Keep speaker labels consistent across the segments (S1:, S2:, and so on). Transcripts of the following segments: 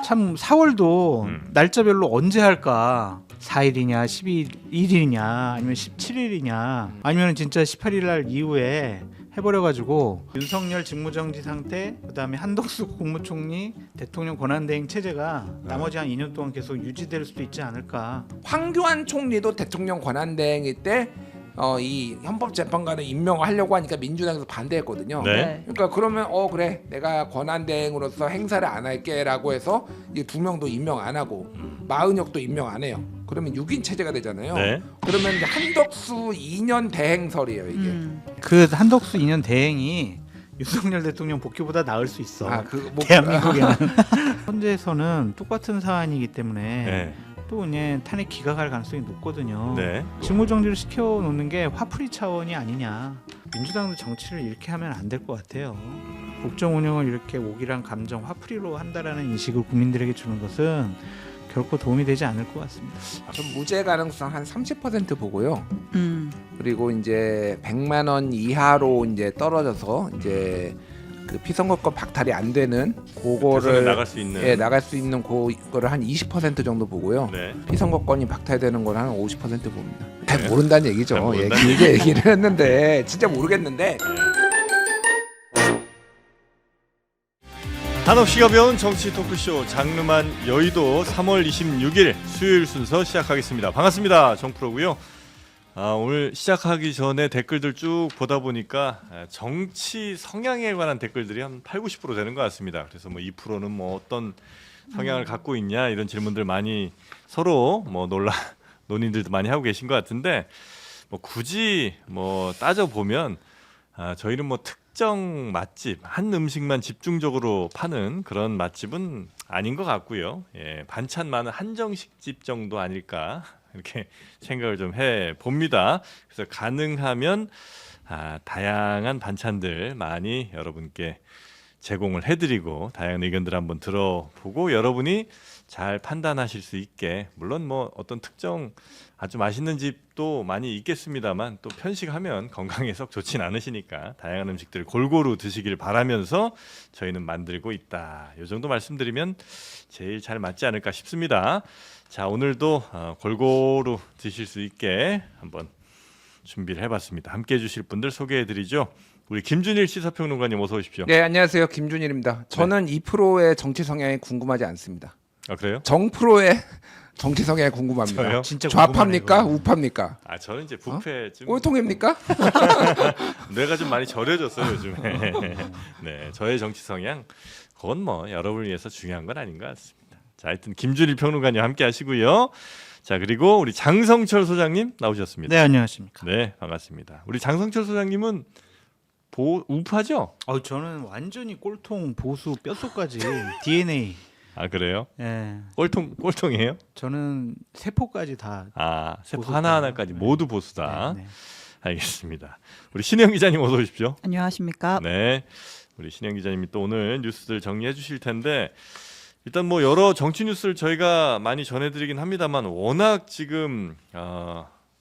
S1: 참 4월도 날짜별로 언제 할까? 4일이냐, 11일이냐, 아니면 17일이냐, 아니면 진짜 18일 날 이후에 해버려가지고 윤석열 직무정지 상태, 그다음에 한덕수 국무총리 대통령 권한대행 체제가 나머지 한 2년 동안 계속 유지될 수도 있지 않을까.
S2: 황교안 총리도 대통령 권한대행일 때 이 헌법재판관을 임명하려고 하니까 민주당에서 반대했거든요.
S3: 네.
S2: 그러니까 그러면 그래 내가 권한대행으로서 행사를 안 할게라고 해서 이 두 명도 임명 안 하고 마은혁도 임명 안 해요. 그러면 6인 체제가 되잖아요.
S3: 네.
S2: 그러면 이제 한덕수 2년 대행설이에요 이게.
S1: 그 한덕수 2년 대행이 윤석열 대통령 복귀보다 나을 수 있어. 대한민국에는. 현재에서는 똑같은 사안이기 때문에
S3: 네.
S1: 또 그냥 탄핵 기각할 가능성이 높거든요.
S3: 네.
S1: 직무정지를 시켜놓는 게 화풀이 차원이 아니냐. 민주당도 정치를 이렇게 하면 안 될 것 같아요. 국정 운영을 이렇게 오기란 감정, 화풀이로 한다라는 인식을 국민들에게 주는 것은 결코 도움이 되지 않을 것 같습니다.
S2: 전 무죄 가능성 한 30% 보고요. 그리고 이제 100만 원 이하로 이제 떨어져서 이제 그 피선거권 박탈이 안 되는 그거를
S3: 나갈 수 있는
S2: 나갈 수 있는 그거를 한 20% 정도 보고요.
S3: 네.
S2: 피선거권이 박탈되는 걸 한 50% 봅니다. 잘
S3: 네.
S2: 모른다는 얘기죠.
S3: 잘 모른다는
S2: 길게 얘기를 했는데 진짜 모르겠는데.
S3: 한없이 가벼운 정치 토크쇼 장르만 여의도 3월 26일 수요일 순서 시작하겠습니다. 반갑습니다. 정프로고요. 오늘 시작하기 전에 댓글들 쭉 보다 보니까 정치 성향에 관한 댓글들이 한 80, 90% 되는 것 같습니다. 그래서 뭐 2%는 뭐 어떤 성향을 갖고 있냐 이런 질문들 많이 서로 뭐 논의들도 많이 하고 계신 것 같은데 뭐 굳이 뭐 따져 보면 저희는 뭐 특정 맛집 한 음식만 집중적으로 파는 그런 맛집은 아닌 것 같고요. 예, 반찬 많은 한정식집 정도 아닐까 이렇게 생각을 좀 해봅니다. 그래서 가능하면 다양한 반찬들 많이 여러분께 제공을 해드리고 다양한 의견들 한번 들어보고 여러분이 잘 판단하실 수 있게, 물론 뭐 어떤 특정 아주 맛있는 집도 많이 있겠습니다만 또 편식하면 건강에 썩 좋진 않으시니까 다양한 음식들을 골고루 드시길 바라면서 저희는 만들고 있다. 이 정도 말씀드리면 제일 잘 맞지 않을까 싶습니다. 자, 오늘도 골고루 드실 수 있게 한번 준비를 해봤습니다. 함께해 주실 분들 소개해드리죠. 우리 김준일 시사평론가님 어서 오십시오.
S2: 네, 안녕하세요. 김준일입니다. 저는 2%의 정치 성향이 궁금하지 않습니다.
S3: 아, 그래요?
S2: 정프로의 정치 성향이 궁금합니다.
S3: 저요?
S1: 진짜
S2: 좌파입니까?
S1: 궁금하네,
S2: 우파입니까?
S3: 저는 이제 부패쯤
S2: 꼴통입니까?
S3: 뇌가 좀 많이 절여졌어요 요즘에. 네, 저의 정치 성향 그건 뭐 여러분을 위해서 중요한 건 아닌 것 같습니다. 자, 하여튼 김준일 평론가님 함께 하시고요. 자, 그리고 우리 장성철 소장님 나오셨습니다.
S1: 네, 안녕하십니까.
S3: 네, 반갑습니다. 우리 장성철 소장님은 우파죠?
S1: 저는 완전히 꼴통 보수 뼛속까지 DNA.
S3: 아, 그래요?
S1: 예.
S3: 꼴통이에요?
S1: 저는 세포까지 다.
S3: 세포
S1: 보수다.
S3: 하나하나까지
S1: 네.
S3: 모두 보수다.
S1: 네.
S3: 알겠습니다. 우리 신영 기자님 어서 오십시오.
S4: 안녕하십니까.
S3: 네, 우리 신영 기자님이 또 오늘 뉴스들 정리해 주실 텐데 일단 뭐 여러 정치 뉴스를 저희가 많이 전해드리긴 합니다만 워낙 지금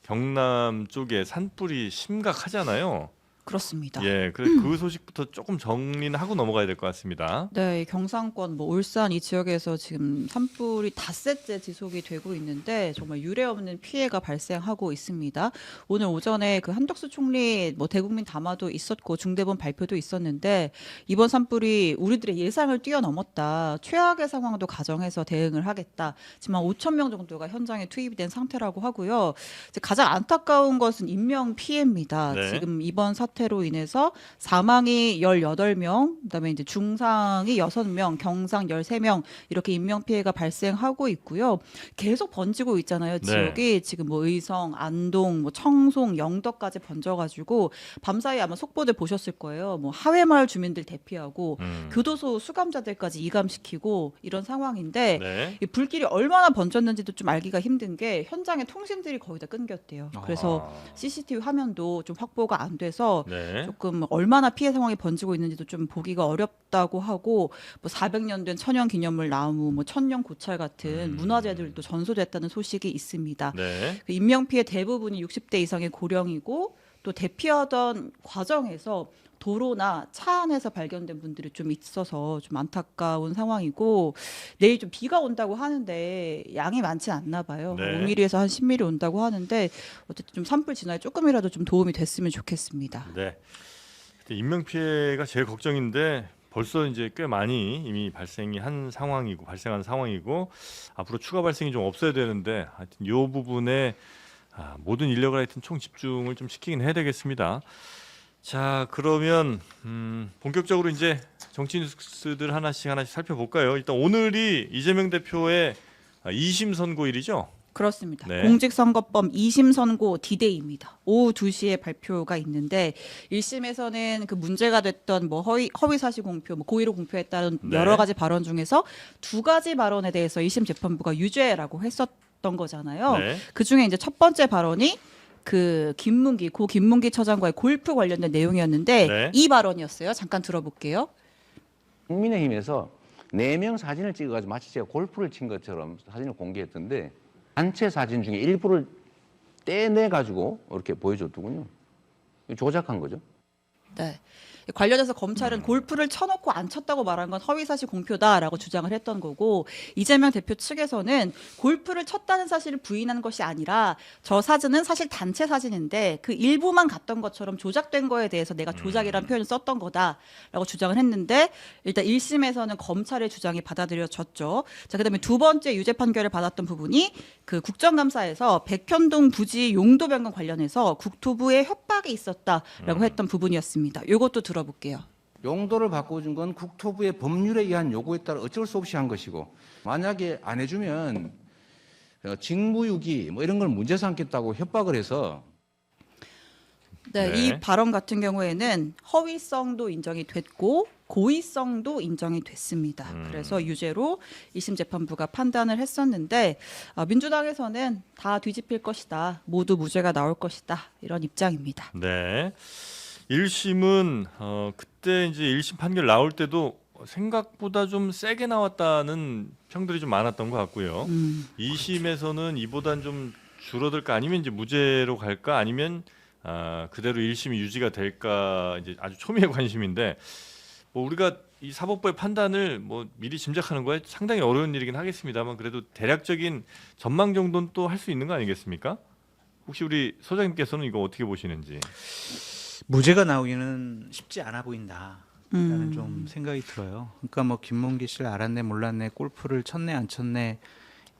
S3: 경남 쪽에 산불이 심각하잖아요.
S4: 그렇습니다.
S3: 예, 그 소식부터 조금 정리는 하고 넘어가야 될 것 같습니다.
S4: 네, 경상권, 울산 이 지역에서 지금 산불이 닷새째 지속이 되고 있는데 정말 유례없는 피해가 발생하고 있습니다. 오늘 오전에 그 한덕수 총리 대국민 담화도 있었고 중대본 발표도 있었는데 이번 산불이 우리들의 예상을 뛰어넘었다. 최악의 상황도 가정해서 대응을 하겠다. 지금 한 5천 명 정도가 현장에 투입이 된 상태라고 하고요. 이제 가장 안타까운 것은 인명 피해입니다.
S3: 네.
S4: 지금 이번 사태로 인해서 사망이 18명, 그다음에 이제 중상이 6명, 경상 13명 이렇게 인명 피해가 발생하고 있고요. 계속 번지고 있잖아요. 지역이 지금 의성, 안동, 청송, 영덕까지 번져가지고 밤사이 아마 속보들 보셨을 거예요. 하회마을 주민들 대피하고 교도소 수감자들까지 이감시키고 이런 상황인데
S3: 네.
S4: 이 불길이 얼마나 번졌는지도 좀 알기가 힘든 게 현장에 통신들이 거의 다 끊겼대요. 그래서 CCTV 화면도 좀 확보가 안 돼서
S3: 네.
S4: 조금 얼마나 피해 상황이 번지고 있는지도 좀 보기가 어렵다고 하고 400년 된 천연 기념물 나무, 천년 고찰 같은 문화재들도 전소됐다는 소식이 있습니다.
S3: 네.
S4: 인명 피해 대부분이 60대 이상의 고령이고 또 대피하던 과정에서 도로나 차 안에서 발견된 분들이 좀 있어서 좀 안타까운 상황이고 내일 좀 비가 온다고 하는데 양이 많지 않나 봐요.
S3: 네.
S4: 5mm에서 한 10mm 온다고 하는데 어쨌든 좀 산불 진화에 조금이라도 좀 도움이 됐으면 좋겠습니다.
S3: 네. 인명 피해가 제일 걱정인데 벌써 이제 꽤 많이 이미 발생한 상황이고 앞으로 추가 발생이 좀 없어야 되는데 하여튼 이 부분에 모든 인력을 하여튼 총 집중을 좀 시키긴 해야 되겠습니다. 자, 그러면 본격적으로 이제 정치 뉴스들 하나씩 살펴볼까요? 일단 오늘이 이재명 대표의 2심 선고일이죠.
S4: 그렇습니다.
S3: 네.
S4: 공직선거법 2심 선고 D-Day입니다. 오후 2시에 발표가 있는데 1심에서는 그 문제가 됐던 뭐 허위 사실 공표, 뭐 고의로 공표했다는
S3: 네.
S4: 여러 가지 발언 중에서 두 가지 발언에 대해서 1심 재판부가 유죄라고 했었던 거잖아요.
S3: 네.
S4: 그 중에 이제 첫 번째 발언이 그 고 김문기 처장과의 골프 관련된 내용이었는데
S3: 네.
S4: 이 발언이었어요. 잠깐 들어볼게요.
S5: 국민의힘에서 4명 사진을 찍어가지고 마치 제가 골프를 친 것처럼 사진을 공개했던데 단체 사진 중에 일부를 떼내가지고 이렇게 보여줬더군요. 이거 조작한 거죠.
S4: 네. 관련해서 검찰은 골프를 쳐놓고 안 쳤다고 말한 건 허위사실 공표다라고 주장을 했던 거고 이재명 대표 측에서는 골프를 쳤다는 사실을 부인한 것이 아니라 저 사진은 사실 단체 사진인데 그 일부만 갔던 것처럼 조작된 거에 대해서 내가 조작이라는 표현을 썼던 거다라고 주장을 했는데 일단 1심에서는 검찰의 주장이 받아들여졌죠. 자, 그다음에 두 번째 유죄 판결을 받았던 부분이 그 국정감사에서 백현동 부지 용도 변경 관련해서 국토부에 협박이 있었다라고 했던 부분이었습니다. 이것도 들어볼게요.
S5: 용도를 바꿔준 건 국토부의 법률에 의한 요구에 따라 어쩔 수 없이 한 것이고 만약에 안 해주면 직무유기 뭐 이런 걸 문제 삼겠다고 협박을 해서
S4: 네,
S3: 네.
S4: 이 발언 같은 경우에는 허위성도 인정이 됐고 고의성도 인정이 됐습니다. 그래서 유죄로 2심 재판부가 판단을 했었는데 민주당에서는 다 뒤집힐 것이다. 모두 무죄가 나올 것이다. 이런 입장입니다.
S3: 네. 1심은 그때 이제 1심 판결 나올 때도 생각보다 좀 세게 나왔다는 평들이 좀 많았던 것 같고요. 2심에서는 이보단 좀 줄어들까 아니면 이제 무죄로 갈까 아니면 그대로 1심이 유지가 될까 이제 아주 초미의 관심인데 뭐 우리가 이 사법부의 판단을 뭐 미리 짐작하는 거에 상당히 어려운 일이긴 하겠습니다만 그래도 대략적인 전망 정도는 또 할 수 있는 거 아니겠습니까? 혹시 우리 소장님께서는 이거 어떻게 보시는지?
S1: 무죄가 나오기는 쉽지 않아 보인다라는 좀 생각이 들어요. 그러니까 뭐 김문기 씨를 알았네 몰랐네 골프를 쳤네 안 쳤네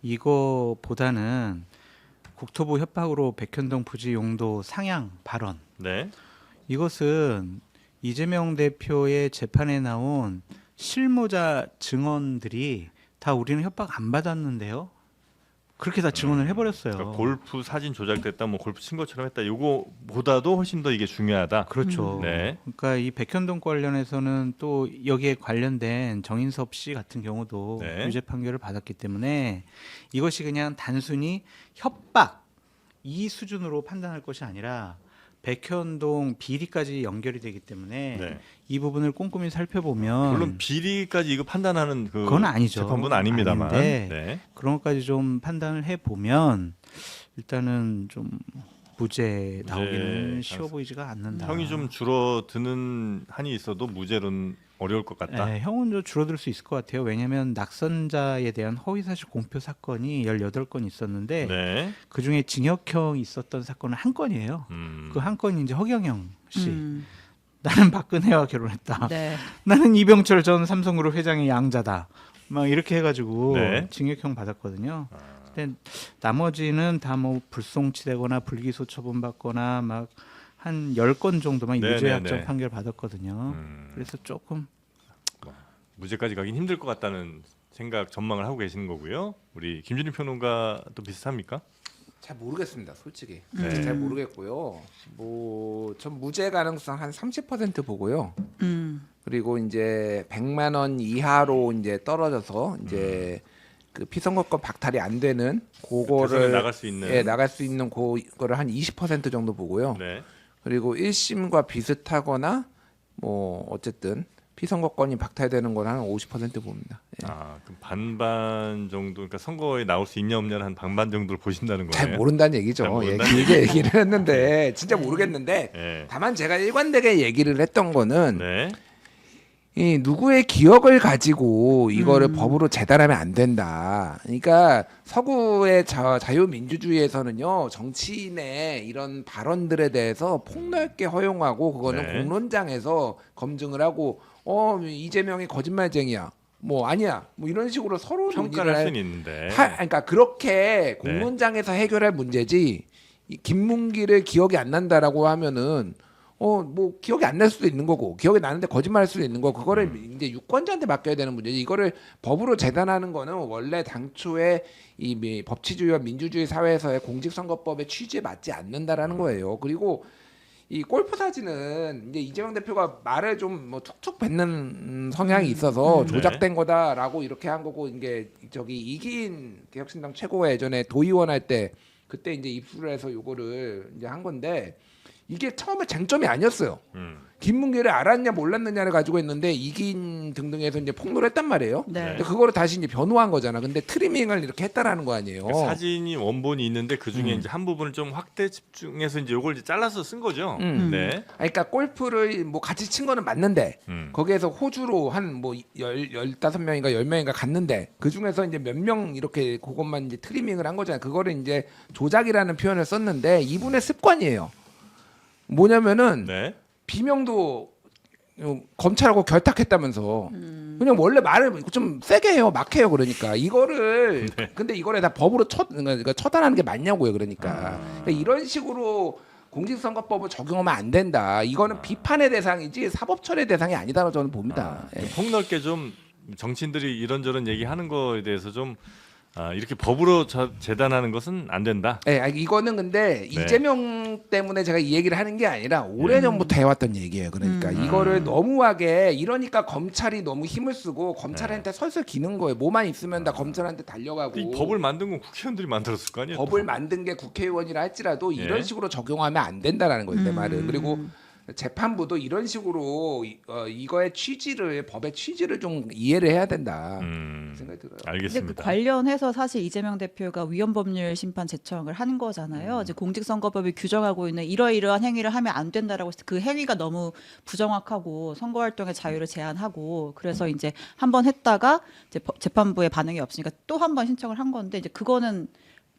S1: 이거보다는 국토부 협박으로 백현동 부지 용도 상향 발언
S3: 네.
S1: 이것은 이재명 대표의 재판에 나온 실무자 증언들이 다 우리는 협박 안 받았는데요. 그렇게 다 증언을 해버렸어요.
S3: 그러니까 골프 사진 조작됐다, 뭐 골프 친 것처럼 했다. 이거보다도 훨씬 더 이게 중요하다.
S1: 그렇죠.
S3: 네.
S1: 그러니까 이 백현동 관련해서는 또 여기에 관련된 정인섭 씨 같은 경우도
S3: 네.
S1: 유죄 판결을 받았기 때문에 이것이 그냥 단순히 협박 이 수준으로 판단할 것이 아니라 백현동 비리까지 연결이 되기 때문에
S3: 네.
S1: 이 부분을 꼼꼼히 살펴보면
S3: 물론 비리까지 이거 판단하는
S1: 그건 아니죠.
S3: 재판부는 아닙니다만.
S1: 아닌데
S3: 네.
S1: 그런 것까지 좀 판단을 해 보면 일단은 좀 무죄 나오기는 쉬워 보이지가 않는다.
S3: 형이 좀 줄어드는 한이 있어도 무죄로는 어려울 것 같다.
S1: 네, 형은 좀 줄어들 수 있을 것 같아요. 왜냐하면 낙선자에 대한 허위사실 공표 사건이 18건 있었는데
S3: 네.
S1: 그중에 징역형 있었던 사건은 한 건이에요. 그 한 건이 이제 허경영 씨. 나는 박근혜와 결혼했다.
S4: 네.
S1: 나는 이병철 전 삼성그룹 회장의 양자다. 막 이렇게 해가지고
S3: 네.
S1: 징역형 받았거든요. 근데 나머지는 다 뭐 불송치되거나 불기소 처분받거나 막 한 10건 정도만
S3: 네,
S1: 유죄
S3: 네,
S1: 확정
S3: 네.
S1: 판결 받았거든요. 그래서 조금
S3: 무죄까지 가긴 힘들 것 같다는 생각 전망을 하고 계시는 거고요. 우리 김준일 평론가도 비슷합니까?
S2: 잘 모르겠습니다, 솔직히.
S3: 네.
S2: 잘 모르겠고요. 뭐 전 무죄 가능성 한 30% 보고요. 그리고 이제 100만 원 이하로 이제 떨어져서 이제 그 피선거권 박탈이 안 되는
S3: 대선에
S2: 그거를
S3: 나갈 수 있는.
S2: 예, 나갈 수 있는 그거를 한 20% 정도 보고요.
S3: 네.
S2: 그리고 1심과 비슷하거나 뭐 어쨌든 피선거권이 박탈되는 건 한 50% 봅니다. 예.
S3: 아, 그럼 반반 정도, 그러니까 선거에 나올 수 있냐 없냐를 한 반반 정도를 보신다는 거예요.
S2: 잘 모른다는 얘기죠.
S3: 잘
S2: 예,
S3: 모른다는
S2: 길게 얘기를 했는데 진짜 모르겠는데
S3: 네.
S2: 다만 제가 일관되게 얘기를 했던 거는
S3: 네.
S2: 이 누구의 기억을 가지고 이거를 법으로 재단하면 안 된다. 그러니까 서구의 자유민주주의에서는요, 정치인의 이런 발언들에 대해서 폭넓게 허용하고 그거는
S3: 네.
S2: 공론장에서 검증을 하고 이재명이 거짓말쟁이야. 뭐 아니야. 뭐 이런 식으로 서로
S3: 평가를 할
S2: 논의를
S3: 수는 있는데.
S2: 그러니까 그렇게 공론장에서 해결할 문제지. 이 김문기를 기억이 안 난다라고 하면은 뭐 기억이 안 날 수도 있는 거고 기억이 나는데 거짓말할 수도 있는 거고 그거를 이제 유권자한테 맡겨야 되는 문제지. 이거를 법으로 재단하는 거는 원래 당초에 이 법치주의와 민주주의 사회에서의 공직선거법의 취지에 맞지 않는다라는 거예요. 그리고 이 골프 사진은 이제 이재명 대표가 말을 좀 뭐 툭툭 뱉는 성향이 있어서 조작된 거다라고 이렇게 한 거고, 이게 저기 이기인 개혁신당 최고가 예전에 도의원 할 때 그때 이제 입수를 해서 요거를 이제 한 건데, 이게 처음에 쟁점이 아니었어요. 김문기를 알았냐 몰랐느냐를 가지고 있는데 이긴 등등해서 이제 폭로를 했단 말이에요.
S4: 네.
S2: 근데 그거를 다시 이제 변호한 거잖아. 근데 트리밍을 이렇게 했다라는 거 아니에요.
S3: 그러니까 사진이 원본이 있는데 그 중에 이제 한 부분을 좀 확대 집중해서 이제 요걸 이제 잘라서 쓴 거죠. 네.
S2: 그러니까 골프를 뭐 같이 친 거는 맞는데 거기에서 호주로 한 뭐 15명인가 10명인가 갔는데 그 중에서 이제 몇 명 이렇게 그것만 이제 트리밍을 한 거잖아요. 그거를 이제 조작이라는 표현을 썼는데 이분의 습관이에요. 뭐냐면은
S3: 네.
S2: 비명도 검찰하고 결탁했다면서 그냥 원래 말을 좀 세게 해요. 막 해요. 그러니까 이거를 근데 이거를 다 법으로 그러니까 처단하는 게 맞냐고요. 그러니까 이런 식으로 공직선거법을 적용하면 안 된다. 이거는 비판의 대상이지 사법처리의 대상이 아니다라고 저는 봅니다. 예.
S3: 폭넓게 좀 정치인들이 이런저런 얘기하는 거에 대해서 좀 이렇게 법으로 재단하는 것은 안 된다.
S2: 네, 이거는 근데
S3: 네.
S2: 이재명 때문에 제가 이 얘기를 하는 게 아니라 오래전부터 해왔던 얘기예요. 그러니까 이거를 너무하게 이러니까 검찰이 너무 힘을 쓰고 검찰한테 설설 기는 거예요. 뭐만 있으면 다 검찰한테 달려가고.
S3: 이 법을 만든 건 국회의원들이 만들었을 거 아니에요.
S2: 법을 만든 게 국회의원이라 할지라도
S3: 예.
S2: 이런 식으로 적용하면 안 된다라는 거예요. 내 말은. 그리고 재판부도 이런 식으로 이거의 취지를 법의 취지를 좀 이해를 해야 된다 생각이 들어요.
S4: 근데
S3: 알겠습니다.
S4: 그 관련해서 사실 이재명 대표가 위헌법률 심판 제청을 한 거잖아요. 이제 공직선거법이 규정하고 있는 이러이러한 행위를 하면 안 된다라고 해서 그 행위가 너무 부정확하고 선거활동의 자유를 제한하고 그래서 이제 한 번 했다가 이제 재판부의 반응이 없으니까 또 한 번 신청을 한 건데 이제 그거는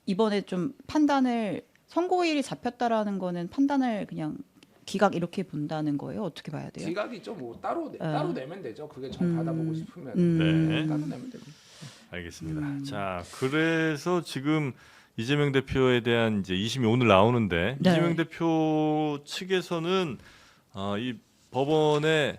S4: 이번에 좀 판단을 선고일이 잡혔다라는 거는 판단을 그냥 기각 이렇게 본다는 거예요. 어떻게 봐야 돼요?
S2: 기각이죠. 뭐 따로 내면 되죠. 그게 정 받아보고 싶으면
S3: 네.
S2: 따로 내면 되죠.
S3: 알겠습니다. 자, 그래서 지금 이재명 대표에 대한 이제 2심이 오늘 나오는데
S4: 네.
S3: 이재명 대표 측에서는 이 법원에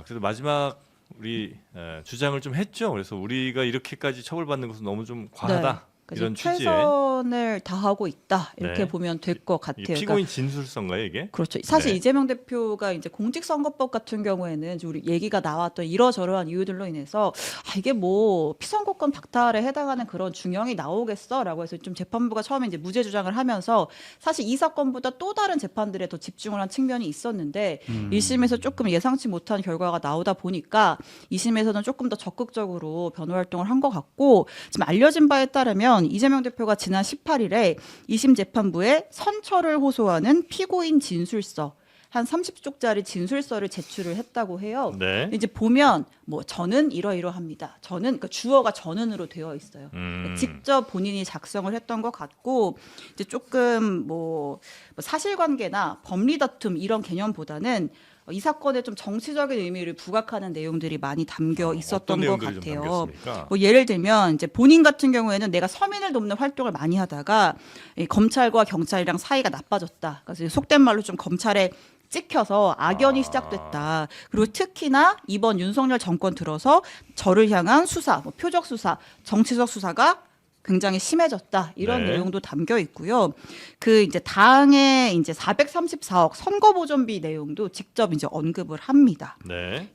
S3: 그래도 마지막 우리 주장을 좀 했죠. 그래서 우리가 이렇게까지 처벌받는 것은 너무 좀 과하다. 이런 취지에.
S4: 최선을 다하고 있다 이렇게
S3: 네.
S4: 보면 될 것 같아요.
S3: 이게 피고인 진술서인가요 이게?
S4: 그렇죠. 사실
S3: 네.
S4: 이재명 대표가 이제 공직선거법 같은 경우에는 이제 우리 얘기가 나왔던 이러저러한 이유들로 인해서 이게 뭐 피선거권 박탈에 해당하는 그런 중형이 나오겠어라고 해서 좀 재판부가 처음에 이제 무죄 주장을 하면서 사실 이 사건보다 또 다른 재판들에 더 집중을 한 측면이 있었는데 1심에서 조금 예상치 못한 결과가 나오다 보니까 2심에서는 조금 더 적극적으로 변호 활동을 한 것 같고 지금 알려진 바에 따르면 이재명 대표가 지난 18일에 2심 재판부에 선처를 호소하는 피고인 진술서 한 30쪽짜리 진술서를 제출을 했다고 해요.
S3: 네.
S4: 이제 보면 뭐 저는 이러이러합니다. 저는 그러니까 주어가 저는으로 되어 있어요. 직접 본인이 작성을 했던 것 같고 이제 조금 뭐 사실관계나 법리 다툼 이런 개념보다는 이 사건에 좀 정치적인 의미를 부각하는 내용들이 많이 담겨 있었던 것
S3: 내용들이 좀
S4: 같아요.
S3: 담겼습니까?
S4: 뭐 예를 들면 이제 본인 같은 경우에는 내가 서민을 돕는 활동을 많이 하다가 이 검찰과 경찰이랑 사이가 나빠졌다. 그래서 속된 말로 좀 검찰에 찍혀서 악연이 시작됐다. 그리고 특히나 이번 윤석열 정권 들어서 저를 향한 수사, 뭐 표적 수사, 정치적 수사가 굉장히 심해졌다. 이런
S3: 네.
S4: 내용도 담겨 있고요. 그 이제 당의 이제 434억 선거 보존비 내용도 직접 이제 언급을 합니다.
S3: 네.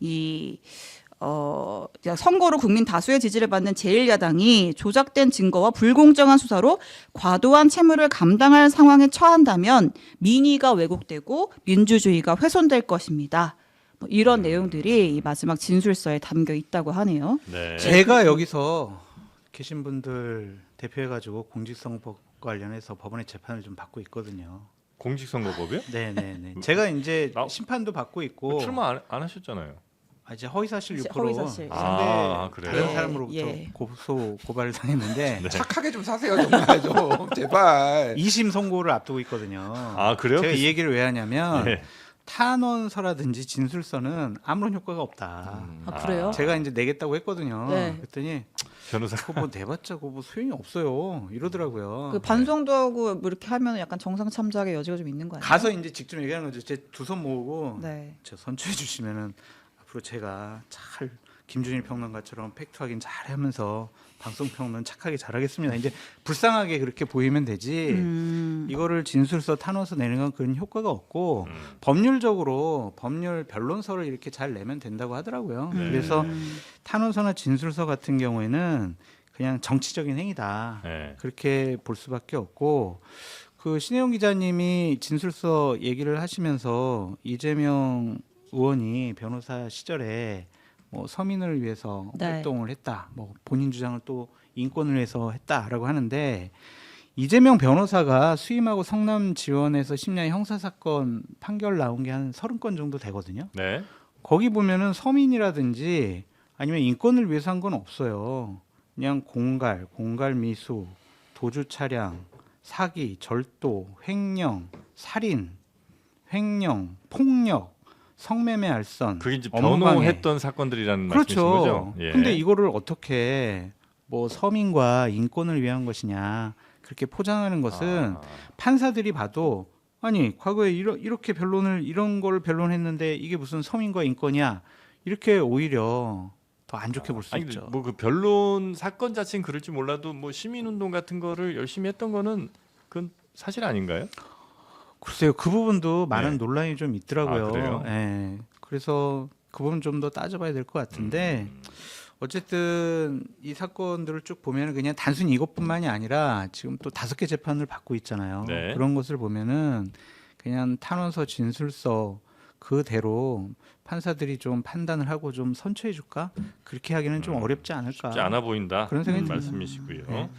S4: 선거로 국민 다수의 지지를 받는 제1야당이 조작된 증거와 불공정한 수사로 과도한 채무를 감당할 상황에 처한다면 민의가 왜곡되고 민주주의가 훼손될 것입니다. 뭐 이런 내용들이 이 마지막 진술서에 담겨 있다고 하네요.
S3: 네.
S1: 제가 여기서 계신 분들 대표해가지고 공직선거법 관련해서 법원의 재판을 좀 받고 있거든요.
S3: 공직선거법이요?
S1: 네네네. 제가 이제
S3: 나-
S1: 심판도 받고 있고
S3: 출마 안 하셨잖아요.
S1: 이제 허위사실
S4: 이제
S1: 유포로
S4: 허위사실.
S1: 상대
S3: 아, 그래요?
S1: 다른
S4: 예,
S1: 사람으로부터
S4: 예.
S1: 고발을 당했는데
S2: 착하게 좀 사세요 정말 좀 제발.
S1: 2심 선고를 앞두고 있거든요.
S3: 아, 그래요?
S1: 제가 이 얘기를 왜 하냐면
S3: 예.
S1: 탄원서라든지 진술서는 아무런 효과가 없다.
S4: 아, 그래요?
S1: 제가 이제 내겠다고 했거든요.
S4: 네.
S1: 그랬더니
S3: 변호사.
S1: 그거 뭐 내봤자 그거 뭐 소용이 없어요. 이러더라고요.
S4: 그 반성도 하고 뭐 이렇게 하면 약간 정상 참작의 여지가 좀 있는 거 아니에요?
S1: 가서 이제 직접 얘기하는 거죠. 제 두 손 모으고
S4: 네.
S1: 저 선처해 주시면은 앞으로 제가 잘 김준일 평론가처럼 팩트 확인 잘 하면서 방송 평론 착하게 잘하겠습니다. 이제 불쌍하게 그렇게 보이면 되지. 이거를 진술서 탄원서 내는 건 그런 효과가 없고 법률적으로 법률 변론서를 이렇게 잘 내면 된다고 하더라고요.
S3: 네.
S1: 그래서 탄원서나 진술서 같은 경우에는 그냥 정치적인 행위다.
S3: 네.
S1: 그렇게 볼 수밖에 없고 그 신혜영 기자님이 진술서 얘기를 하시면서 이재명 의원이 변호사 시절에 뭐 서민을 위해서
S4: 네.
S1: 활동을 했다. 뭐 본인 주장을 또 인권을 위해서 했다라고 하는데 이재명 변호사가 수임하고 성남 지원에서 10년 형사 사건 판결 나온 게 한 30건 정도 되거든요.
S3: 네.
S1: 거기 보면은 서민이라든지 아니면 인권을 위해서 한 건 없어요. 그냥 공갈 미수, 도주 차량, 사기, 절도, 횡령, 살인, 횡령, 폭력, 성매매 알선,
S3: 그게 이제
S1: 업무방해.
S3: 변호했던 사건들이라는 말씀이신
S1: 그렇죠.
S3: 거죠? 예.
S1: 근데 이거를 어떻게 뭐 서민과 인권을 위한 것이냐 그렇게 포장하는 것은
S3: 아,
S1: 판사들이 봐도 아니 과거에 이렇게 변론을 이런 걸 변론했는데 이게 무슨 서민과 인권이야 이렇게 오히려 더 안 좋게 볼 수
S3: 아니
S1: 있죠.
S3: 뭐 그 변론 사건 자체는 그럴지 몰라도 뭐 시민 운동 같은 거를 열심히 했던 거는 그건 사실 아닌가요?
S1: 글쎄요, 그 부분도 많은
S3: 네.
S1: 논란이 좀 있더라고요.
S3: 아, 그래요?
S1: 예. 그래서 그 부분 좀 더 따져봐야 될 것 같은데 어쨌든 이 사건들을 쭉 보면 그냥 단순히 이것뿐만이 아니라 지금 또 5개 재판을 받고 있잖아요.
S3: 네.
S1: 그런 것을 보면은 그냥 탄원서, 진술서 그대로 판사들이 좀 판단을 하고 좀 선처해 줄까? 그렇게 하기는 좀 어렵지 않을까?
S3: 쉽지 않아 보인다.
S1: 그런 생각이 듭니다.
S3: 말씀이시고요.
S1: 네.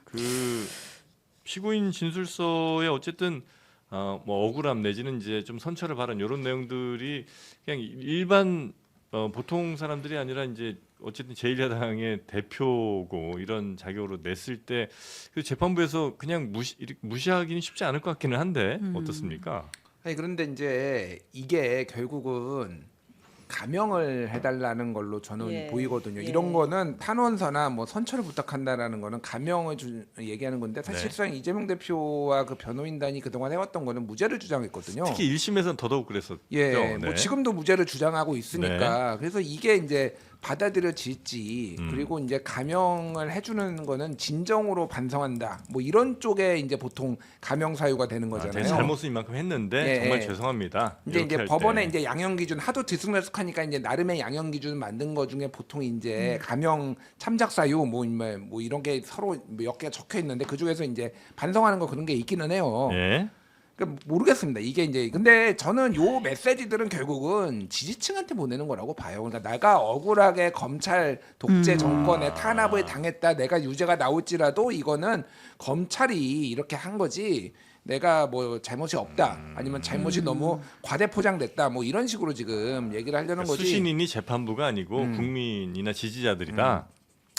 S3: 그 피고인 진술서에 어쨌든 뭐 억울함 내지는 이제 좀 선처를 바란 이런 내용들이 그냥 일반 보통 사람들이 아니라 이제 어쨌든 제1야당의 대표고 이런 자격으로 냈을 때 그 재판부에서 그냥 무시하기는 쉽지 않을 것 같기는 한데 어떻습니까?
S2: 아니 그런데 이제 이게 결국은 감형을 해달라는 걸로 저는
S4: 예.
S2: 보이거든요.
S4: 예.
S2: 이런 거는 탄원서나 뭐 선처를 부탁한다라는 거는 감형을 얘기하는 건데
S3: 네.
S2: 사실상 이재명 대표와 그 변호인단이 그동안 해왔던 거는 무죄를 주장했거든요.
S3: 특히 1심에서는 더더욱 그랬었죠.
S2: 예,
S3: 네.
S2: 뭐 지금도 무죄를 주장하고 있으니까 그래서 이게 이제 받아들여질지 그리고 이제 감형을 해주는 거는 진정으로 반성한다 뭐 이런 쪽에 이제 보통 감형 사유가 되는
S3: 제
S2: 거잖아요.
S3: 잘못은 이만큼 했는데
S2: 예,
S3: 정말
S2: 예.
S3: 죄송합니다.
S2: 근데
S3: 이렇게
S2: 이제
S3: 할
S2: 법원에
S3: 때.
S2: 이제 양형 기준 하도 들쑥날쑥하니까 이제 나름의 양형 기준 만든 거 중에 보통 이제 감형 참작 사유 뭐 이런 게 서로 몇 개 적혀 있는데 그 중에서 이제 반성하는 거 그런 게 있기는 해요.
S3: 예.
S2: 그러니까 모르겠습니다. 이게 이제 근데 저는 요 메시지들은 결국은 지지층한테 보내는 거라고 봐요. 그러니까 내가 억울하게 검찰 독재 정권에 탄압을 당했다. 내가 유죄가 나올지라도 이거는 검찰이 이렇게 한 거지. 내가 뭐 잘못이 없다. 아니면 잘못이 너무 과대 포장됐다. 뭐 이런 식으로 지금 얘기를 하려는 거지.
S3: 수신인이 재판부가 아니고 국민이나 지지자들이다.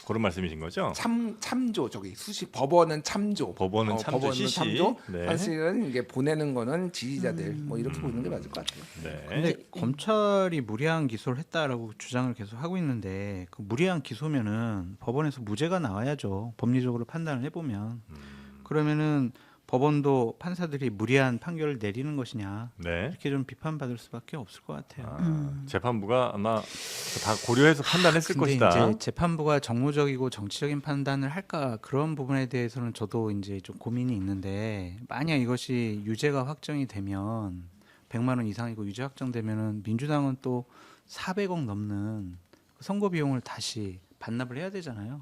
S3: 그런 말씀이신 거죠?
S2: 참조 저기 수시 법원은 참조.
S3: 법원은 참조, 시시. 네.
S2: 사실은 이게 보내는 거는 지지자들 뭐 이렇게 보는 게 맞을 것 같아요.
S3: 네.
S1: 근데 검찰이 무리한 기소를 했다라고 주장을 계속 하고 있는데 그 무리한 기소면은 법원에서 무죄가 나와야죠. 법리적으로 판단을 해보면 그러면은 법원도 판사들이 무리한 판결을 내리는 것이냐
S3: 네.
S1: 이렇게 좀 비판받을 수밖에 없을 것 같아요.
S3: 재판부가 아마 다 고려해서 판단했을
S1: 근데
S3: 것이다.
S1: 이제 재판부가 정무적이고 정치적인 판단을 할까 그런 부분에 대해서는 저도 이제 좀 고민이 있는데 만약 이것이 유죄가 확정이 되면 100만 원 이상이고 유죄 확정되면은 민주당은 또 400억 넘는 선거 비용을 다시 반납을 해야 되잖아요.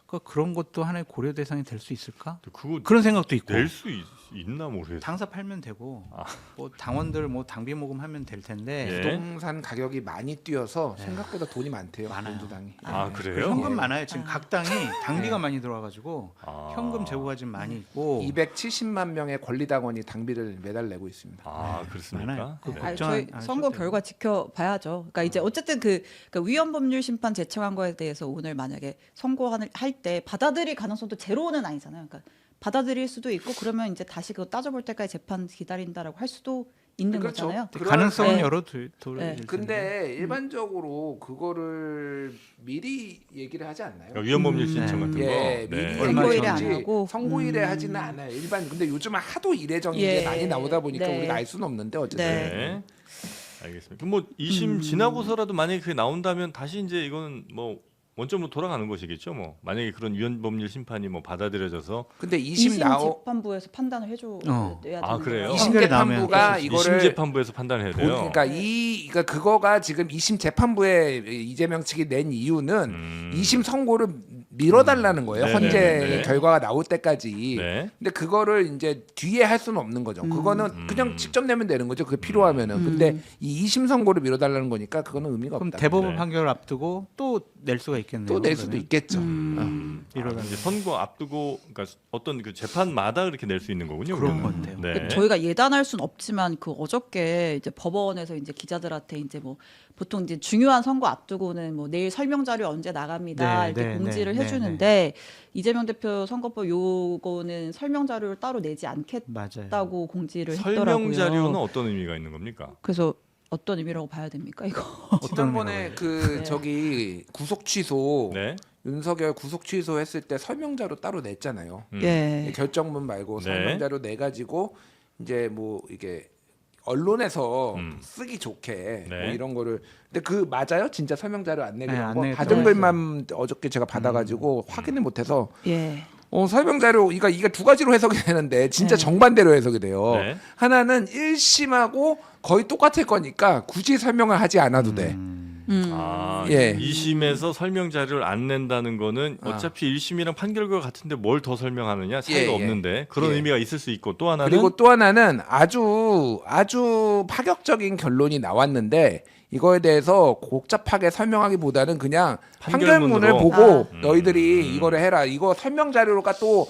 S1: 그러니까 그런 것도 하나의 고려 대상이 될 수 있을까?
S3: 그거
S1: 그런 생각도 있고.
S3: 낼 수 있나 모르겠어요.
S1: 당사 팔면 되고
S3: 아.
S1: 뭐 당원들 뭐 당비 모금하면 될 텐데
S3: 예.
S2: 부동산 가격이 많이 뛰어서 생각보다 돈이 많대요.
S1: 많아요.
S2: 민주당이.
S3: 아,
S2: 네.
S3: 그래요?
S1: 현금 많아요. 지금 각 당이 당비가
S2: 네.
S1: 많이 들어와가지고
S3: 아.
S1: 현금 재고가 지금 많이 있고
S2: 270만 명의 권리당원이 당비를 매달 내고 있습니다.
S3: 아, 그렇습니까?
S1: 많아요. 그
S3: 네.
S4: 아니,
S1: 걱정
S4: 저희
S1: 안
S4: 선거
S1: 하셔도
S4: 결과 지켜봐야죠. 그러니까 이제 어쨌든 그러니까 위헌법률 심판 제청한 거에 대해서 오늘 만약에 선고할 때 받아들일 가능성도 제로는 아니잖아요. 그러니까 받아들일 수도 있고 그러면 이제 다시 그거 따져볼 때까지 재판 기다린다라고 할 수도 있는
S2: 그렇죠.
S4: 거잖아요.
S2: 그럴-
S1: 가능성은
S4: 네.
S1: 여러
S4: 네.
S1: 돌.
S2: 근데 일반적으로 그거를 미리 얘기를 하지 않나요?
S3: 그러니까 위헌법률 신청 같은 거.
S2: 예, 미리
S3: 네.
S1: 얼마
S2: 선고일에
S1: 전에.
S2: 안
S4: 하고.
S2: 선고일에 하지는 않아요. 일반 근데 요즘은 하도 이례적인 게
S4: 예.
S2: 많이 나오다 보니까
S4: 네.
S2: 우리가 알 수는 없는데 어쨌든
S4: 네.
S3: 네. 알겠습니다. 그럼 뭐 2심 지나고서라도 만약에 그게 나온다면 다시 이제 이거는 뭐 원점으로 돌아가는 것이겠죠. 뭐 만약에 그런 위헌법률 심판이 뭐 받아들여져서
S2: 근데
S4: 2심
S2: 2심 나오
S4: 재판부에서 판단을 해줘야
S1: 어.
S4: 되는
S3: 아, 그래요?
S4: 거예요.
S2: 2심
S1: 판결이 나오면
S2: 재판부가
S3: 이심
S2: 이거를
S3: 재판부에서 판단을 해야 돼요.
S2: 그러니까 그러니까 그거가 지금 2심 재판부에 이재명 측이 낸 이유는 2심 선고를 미뤄달라는 거예요.
S3: 네,
S2: 헌재
S3: 네, 네.
S2: 결과가 나올 때까지.
S3: 네.
S2: 근데 그거를 이제 뒤에 할 수는 없는 거죠. 그거는 그냥 직접 내면 되는 거죠. 그 필요하면은. 근데 이 2심 선고를 미뤄달라는 거니까 그거는 의미가
S1: 그럼
S2: 없다.
S1: 대법원
S3: 네.
S1: 판결을 앞두고 또 낼 수가 있겠네요.
S2: 또 낼 수도
S1: 그러면.
S2: 있겠죠.
S1: 이러다
S3: 이제 선거 앞두고 그러니까 어떤 그 재판마다 그렇게 낼 수 있는 거군요.
S1: 그런
S3: 그러면.
S1: 것 같아요.
S3: 네.
S4: 그러니까 저희가 예단할 수는 없지만 그 어저께 이제 법원에서 이제 기자들한테 이제 뭐 보통 이제 중요한 선거 앞두고는 뭐 내일 설명 자료 언제 나갑니다
S1: 네,
S4: 이렇게
S1: 네,
S4: 공지를
S1: 네,
S4: 해주는데 이재명 대표 선거법 요거는 설명 자료를 따로 내지 않겠다고
S1: 맞아요.
S4: 공지를
S3: 설명
S4: 했더라고요.
S3: 자료는 어떤 의미가 있는 겁니까?
S4: 그래서 어떤 의미라고 봐야 됩니까 이거?
S2: 지난번에 그
S4: 네.
S2: 저기 구속 취소
S3: 네.
S2: 윤석열 구속 취소했을 때 설명자료 따로 냈잖아요.
S4: 예.
S2: 결정문 말고
S3: 네.
S2: 설명자료 내 가지고 이제 뭐 이게 언론에서 쓰기 좋게
S3: 네.
S2: 뭐 이런 거를 근데 그 맞아요? 진짜 설명자료 안 내기로
S1: 네,
S2: 한
S1: 안
S2: 거?
S1: 내기로
S2: 가정글만 어저께 제가 받아가지고 확인을 못해서
S4: 예.
S2: 설명자료 이게 두 가지로 해석이 되는데 진짜 정반대로 해석이 돼요.
S3: 네.
S2: 하나는 1심하고 거의 똑같을 거니까 굳이 설명을 하지 않아도 돼.
S3: 아,
S2: 예.
S3: 2심에서 설명 자료를 안 낸다는 거는 어차피 1심이랑 판결과 같은데 뭘 더 설명하느냐 차이가
S2: 예, 예.
S3: 없는데 그런
S2: 예.
S3: 의미가 있을 수 있고 또 하나는
S2: 그리고 또 하나는 아주 파격적인 결론이 나왔는데 이거에 대해서 복잡하게 설명하기보다는 그냥 판결문을
S3: 판결문으로.
S2: 보고 너희들이 이거를 해라. 이거 설명 자료가 또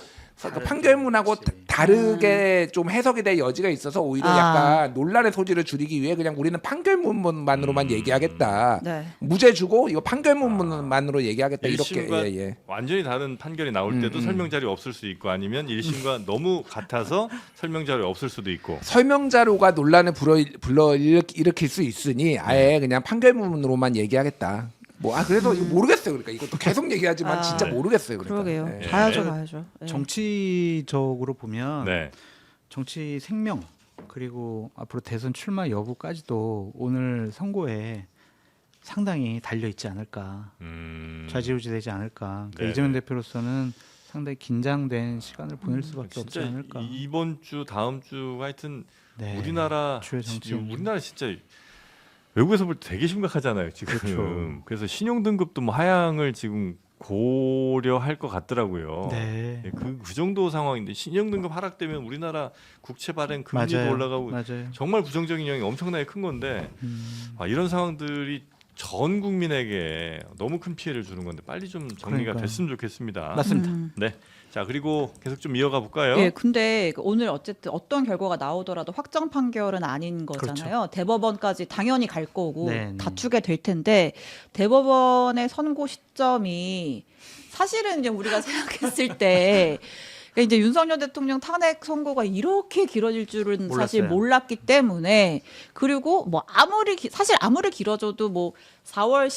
S2: 판결문하고 다르게 좀 해석이 될 여지가 있어서 오히려 약간 논란의 소지를 줄이기 위해 그냥 우리는 판결문만으로만 얘기하겠다.
S4: 네.
S2: 무죄 주고 이거 판결문만으로 얘기하겠다. 이렇게
S3: 1심과
S2: 예.
S3: 완전히 다른 판결이 나올 때도 설명 자료 없을 수 있고 아니면 1심과 너무 같아서 설명 자료 없을 수도 있고
S2: 설명 자료가 논란을 불러 일으킬 수 있으니 아예 그냥 판결문으로만 얘기하겠다. 그래도 이거 모르겠어요. 그러니까 이것도 계속 얘기하지만 진짜 모르겠어요. 그러니까.
S4: 그러게요.
S2: 예.
S4: 봐야죠. 예.
S1: 정치적으로 보면
S3: 네.
S1: 정치 생명 그리고 앞으로 대선 출마 여부까지도 오늘 선고에 상당히 달려 있지 않을까. 좌지우지되지 않을까. 그러니까
S3: 네,
S1: 이재명
S3: 네.
S1: 대표로서는 상당히 긴장된 시간을 보낼 수밖에 없지
S3: 진짜
S1: 않을까.
S3: 이번 주 다음 주 하여튼
S1: 네.
S3: 우리나라
S1: 주요 정치
S3: 우리나라 진짜 외국에서 볼 때 되게 심각하잖아요 지금.
S1: 그렇죠.
S3: 그래서 신용 등급도 뭐 하향을 지금 고려할 것 같더라고요.
S1: 네.
S3: 예, 그 정도 상황인데 신용 등급 하락되면 우리나라 국채 발행 금리도
S1: 맞아요.
S3: 올라가고
S1: 맞아요.
S3: 정말 부정적인 영향이 엄청나게 큰 건데 이런 상황들이 전 국민에게 너무 큰 피해를 주는 건데 빨리 좀 정리가
S1: 그러니까요.
S3: 됐으면 좋겠습니다.
S1: 맞습니다.
S3: 네. 자 그리고 계속 좀 이어가 볼까요?
S4: 예, 근데 오늘 어쨌든 어떤 결과가 나오더라도 확정 판결은 아닌 거잖아요. 대법원까지 당연히 갈 거고
S1: 네, 네.
S4: 다투게 될 텐데 대법원의 선고 시점이 사실은 이제 우리가 생각했을 때 그러니까 이제 윤석열 대통령 탄핵 선고가 이렇게 길어질 줄은 사실
S1: 몰랐어요.
S4: 몰랐기 때문에 그리고 뭐 사실 아무리 길어져도 뭐 4월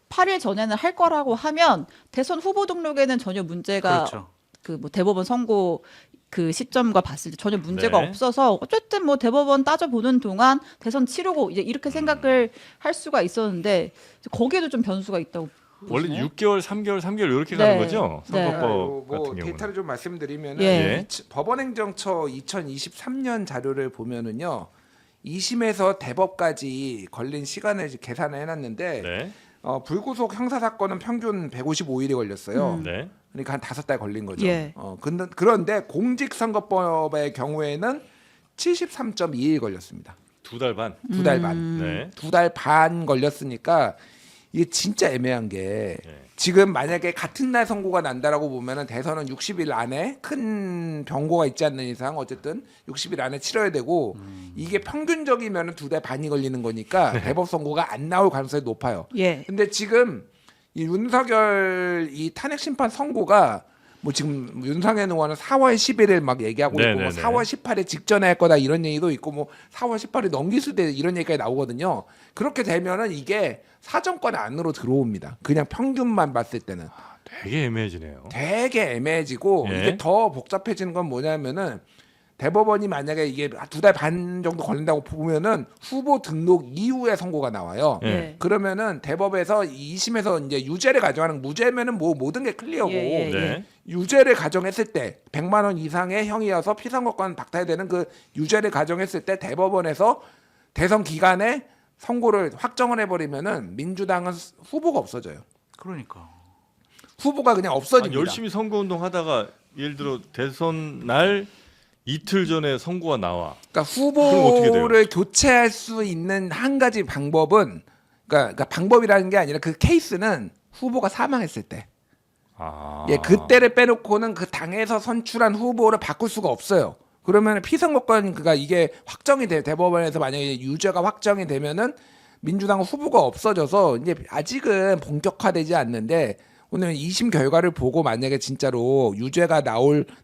S4: 18일 전에는 할 거라고 하면 대선 후보 등록에는 전혀 문제가
S1: 그렇죠.
S4: 그 뭐 대법원 선고 그 시점과 봤을 때 전혀 문제가
S3: 네.
S4: 없어서 어쨌든 뭐 대법원 따져보는 동안 대선 치르고 이제 이렇게 생각을 할 수가 있었는데 거기에도 좀 변수가 있다고
S3: 원래
S4: 보시나요?
S3: 6개월, 3개월 이렇게
S4: 네.
S3: 가는 거죠?
S4: 네.
S3: 선거법
S2: 뭐
S3: 같은 경우는.
S2: 데이터를 좀 말씀드리면
S4: 예.
S2: 법원행정처 2023년 자료를 보면은요 2심에서 대법까지 걸린 시간을 이제 계산을 해놨는데
S3: 네.
S2: 불구속 형사 사건은 평균 155일이 걸렸어요.
S3: 네.
S2: 그러니까 한 5달 걸린 거죠.
S4: 예.
S2: 그런데 공직선거법의 경우에는 73.2일 걸렸습니다.
S3: 2달 반.
S2: 2달 반.
S3: 네.
S2: 2달 반 걸렸으니까 이게 진짜 애매한 게
S3: 네.
S2: 지금 만약에 같은 날 선고가 난다라고 보면은 대선은 60일 안에 큰 변고가 있지 않는 이상 어쨌든 60일 안에 치러야 되고 이게 평균적이면은 2달 반이 걸리는 거니까 대법 선고가 안 나올 가능성이 높아요.
S4: 예.
S2: 근데 지금 이 윤석열 이 탄핵 심판 선고가 뭐 지금 윤석열 의원은 4월 11일 막 얘기하고 있고 뭐
S3: 네네네.
S2: 4월 18일 직전에 할 거다 이런 얘기도 있고 뭐 4월 18일 넘길 수도 있다 이런 얘기까지 나오거든요. 그렇게 되면은 이게 사정권 안으로 들어옵니다. 그냥 평균만 봤을 때는
S3: 되게 애매해지네요.
S2: 되게 애매해지고
S3: 예.
S2: 이게 더 복잡해지는 건 뭐냐면은 대법원이 만약에 이게 2달 반 정도 걸린다고 보면은 후보 등록 이후에 선고가 나와요.
S3: 예.
S4: 예.
S2: 그러면은 대법에서 2심에서 이제 유죄를 가정하는 무죄면은 뭐 모든 게 클리어고
S4: 예, 예.
S3: 네.
S2: 유죄를 가정했을 때 100만 원 이상의 형이어서 피선거권 박탈되는 그 유죄를 가정했을 때 대법원에서 대선 기간에 선고를 확정을 해버리면은 민주당은 후보가 없어져요.
S1: 그러니까.
S2: 후보가 그냥
S3: 아니,
S2: 없어집니다.
S3: 열심히 선거운동 하다가 예를 들어 대선 날 이틀 전에 선고가 나와.
S2: 그러니까
S3: 그럼 어떻게 돼요?
S2: 후보를 교체할 수 있는 한 가지 방법은 그러니까 방법이라는 게 아니라 그 케이스는 후보가 사망했을 때.
S3: 아.
S2: 예, 그때를 빼놓고는 그 당에서 선출한 후보를 바꿀 수가 없어요. 그러면 피선거권 그가 이게 확정이 돼 대법원에서 만약에 유죄가 확정이 되면은 민주당 후보가 없어져서 이제 아직은 본격화되지 않는데 오늘 2심 결과를 보고 만약에 진짜로 유죄가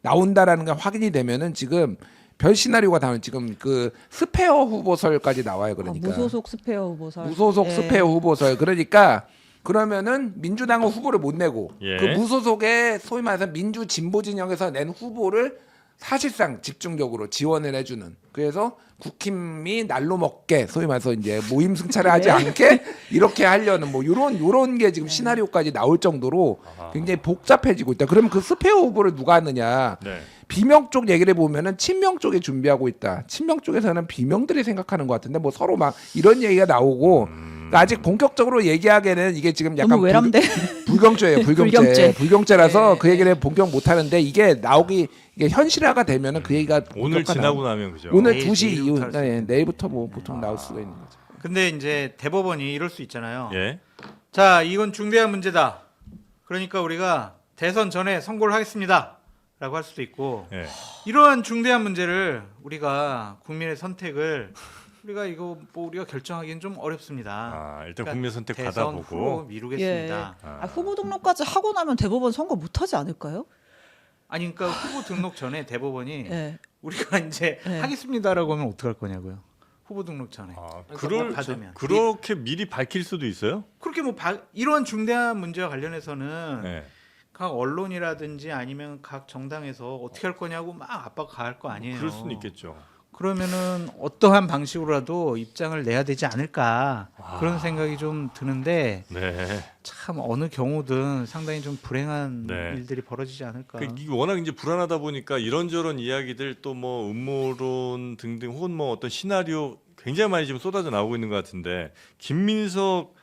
S2: 나온다라는 게 확인이 되면은 지금 별 시나리오가 나오는 지금 그 스페어 후보설까지 나와요. 그러니까
S4: 무소속 스페어 후보설.
S2: 무소속
S4: 예.
S2: 스페어 후보설. 그러니까 그러면은 민주당은 후보를 못 내고
S3: 예.
S2: 그 무소속의 소위 말해서 민주 진보 진영에서 낸 후보를 사실상 집중적으로 지원을 해주는. 그래서 국힘이 날로 먹게 소위 말해서 이제 모임 승차를 하지 않게 이렇게 하려는 뭐 요런 게 지금 시나리오까지 나올 정도로 굉장히 복잡해지고 있다. 그러면 그 스페어 후보를 누가 하느냐?
S3: 네.
S2: 비명 쪽 얘기를 보면은 친명 쪽에 준비하고 있다. 친명 쪽에서는 비명들이 생각하는 것 같은데 뭐 서로 막 이런 얘기가 나오고 그러니까 아직 본격적으로 얘기하기에는 이게 지금 약간
S4: 너무 외람돼.
S2: 불경죄예요.
S4: 불경죄.
S2: 불경죄라서
S4: 네,
S2: 그 얘기를 본격 못 하는데 이게 나오기 이게 현실화가 되면은 그 얘기가
S3: 오늘
S2: 본격화
S3: 지나고
S2: 나오-
S3: 나면 그죠.
S2: 오늘
S1: 내일,
S2: 2시 이후
S1: 내일부터 할수
S2: 네, 내일부터 뭐 보통 나올 수가 있는 거죠.
S1: 근데 이제 대법원이 이럴 수 있잖아요.
S3: 예.
S1: 자, 이건 중대한 문제다. 그러니까 우리가 대선 전에 선고를 하겠습니다. 라고 할 수도 있고
S3: 예.
S1: 이러한 중대한 문제를 우리가 국민의 선택을 우리가 이거 뭐 우리가 결정하기는 좀 어렵습니다.
S3: 아, 일단
S1: 그러니까
S3: 국민 선택
S1: 대선 후로
S3: 받아보고.
S1: 미루겠습니다.
S4: 아, 후보 등록까지 하고 나면 대법원 선거 못 하지 않을까요?
S1: 아니 그러니까 후보 등록 전에 대법원이
S4: 예.
S1: 우리가 이제
S4: 네.
S1: 하겠습니다라고 하면 어떡할 거냐고요. 후보 등록 전에.
S3: 아,
S1: 그러니까 받으면.
S3: 그렇게 미리 밝힐 수도 있어요?
S1: 그렇게 뭐 이런 중대한 문제와 관련해서는
S3: 네.
S1: 각 언론이라든지 아니면 각 정당에서 어떻게 할 거냐고 막 압박 가할 거 아니에요.
S3: 그럴 수는 있겠죠.
S1: 그러면은 어떠한 방식으로라도 입장을 내야 되지 않을까
S3: 아.
S1: 그런 생각이 좀 드는데
S3: 네.
S1: 참 어느 경우든 상당히 좀 불행한
S3: 네.
S1: 일들이 벌어지지 않을까.
S3: 이게 워낙 이제 불안하다 보니까 이런저런 이야기들 또 뭐 음모론 등등 혹은 뭐 어떤 시나리오 굉장히 많이 지금 쏟아져 나오고 있는 것 같은데 김민석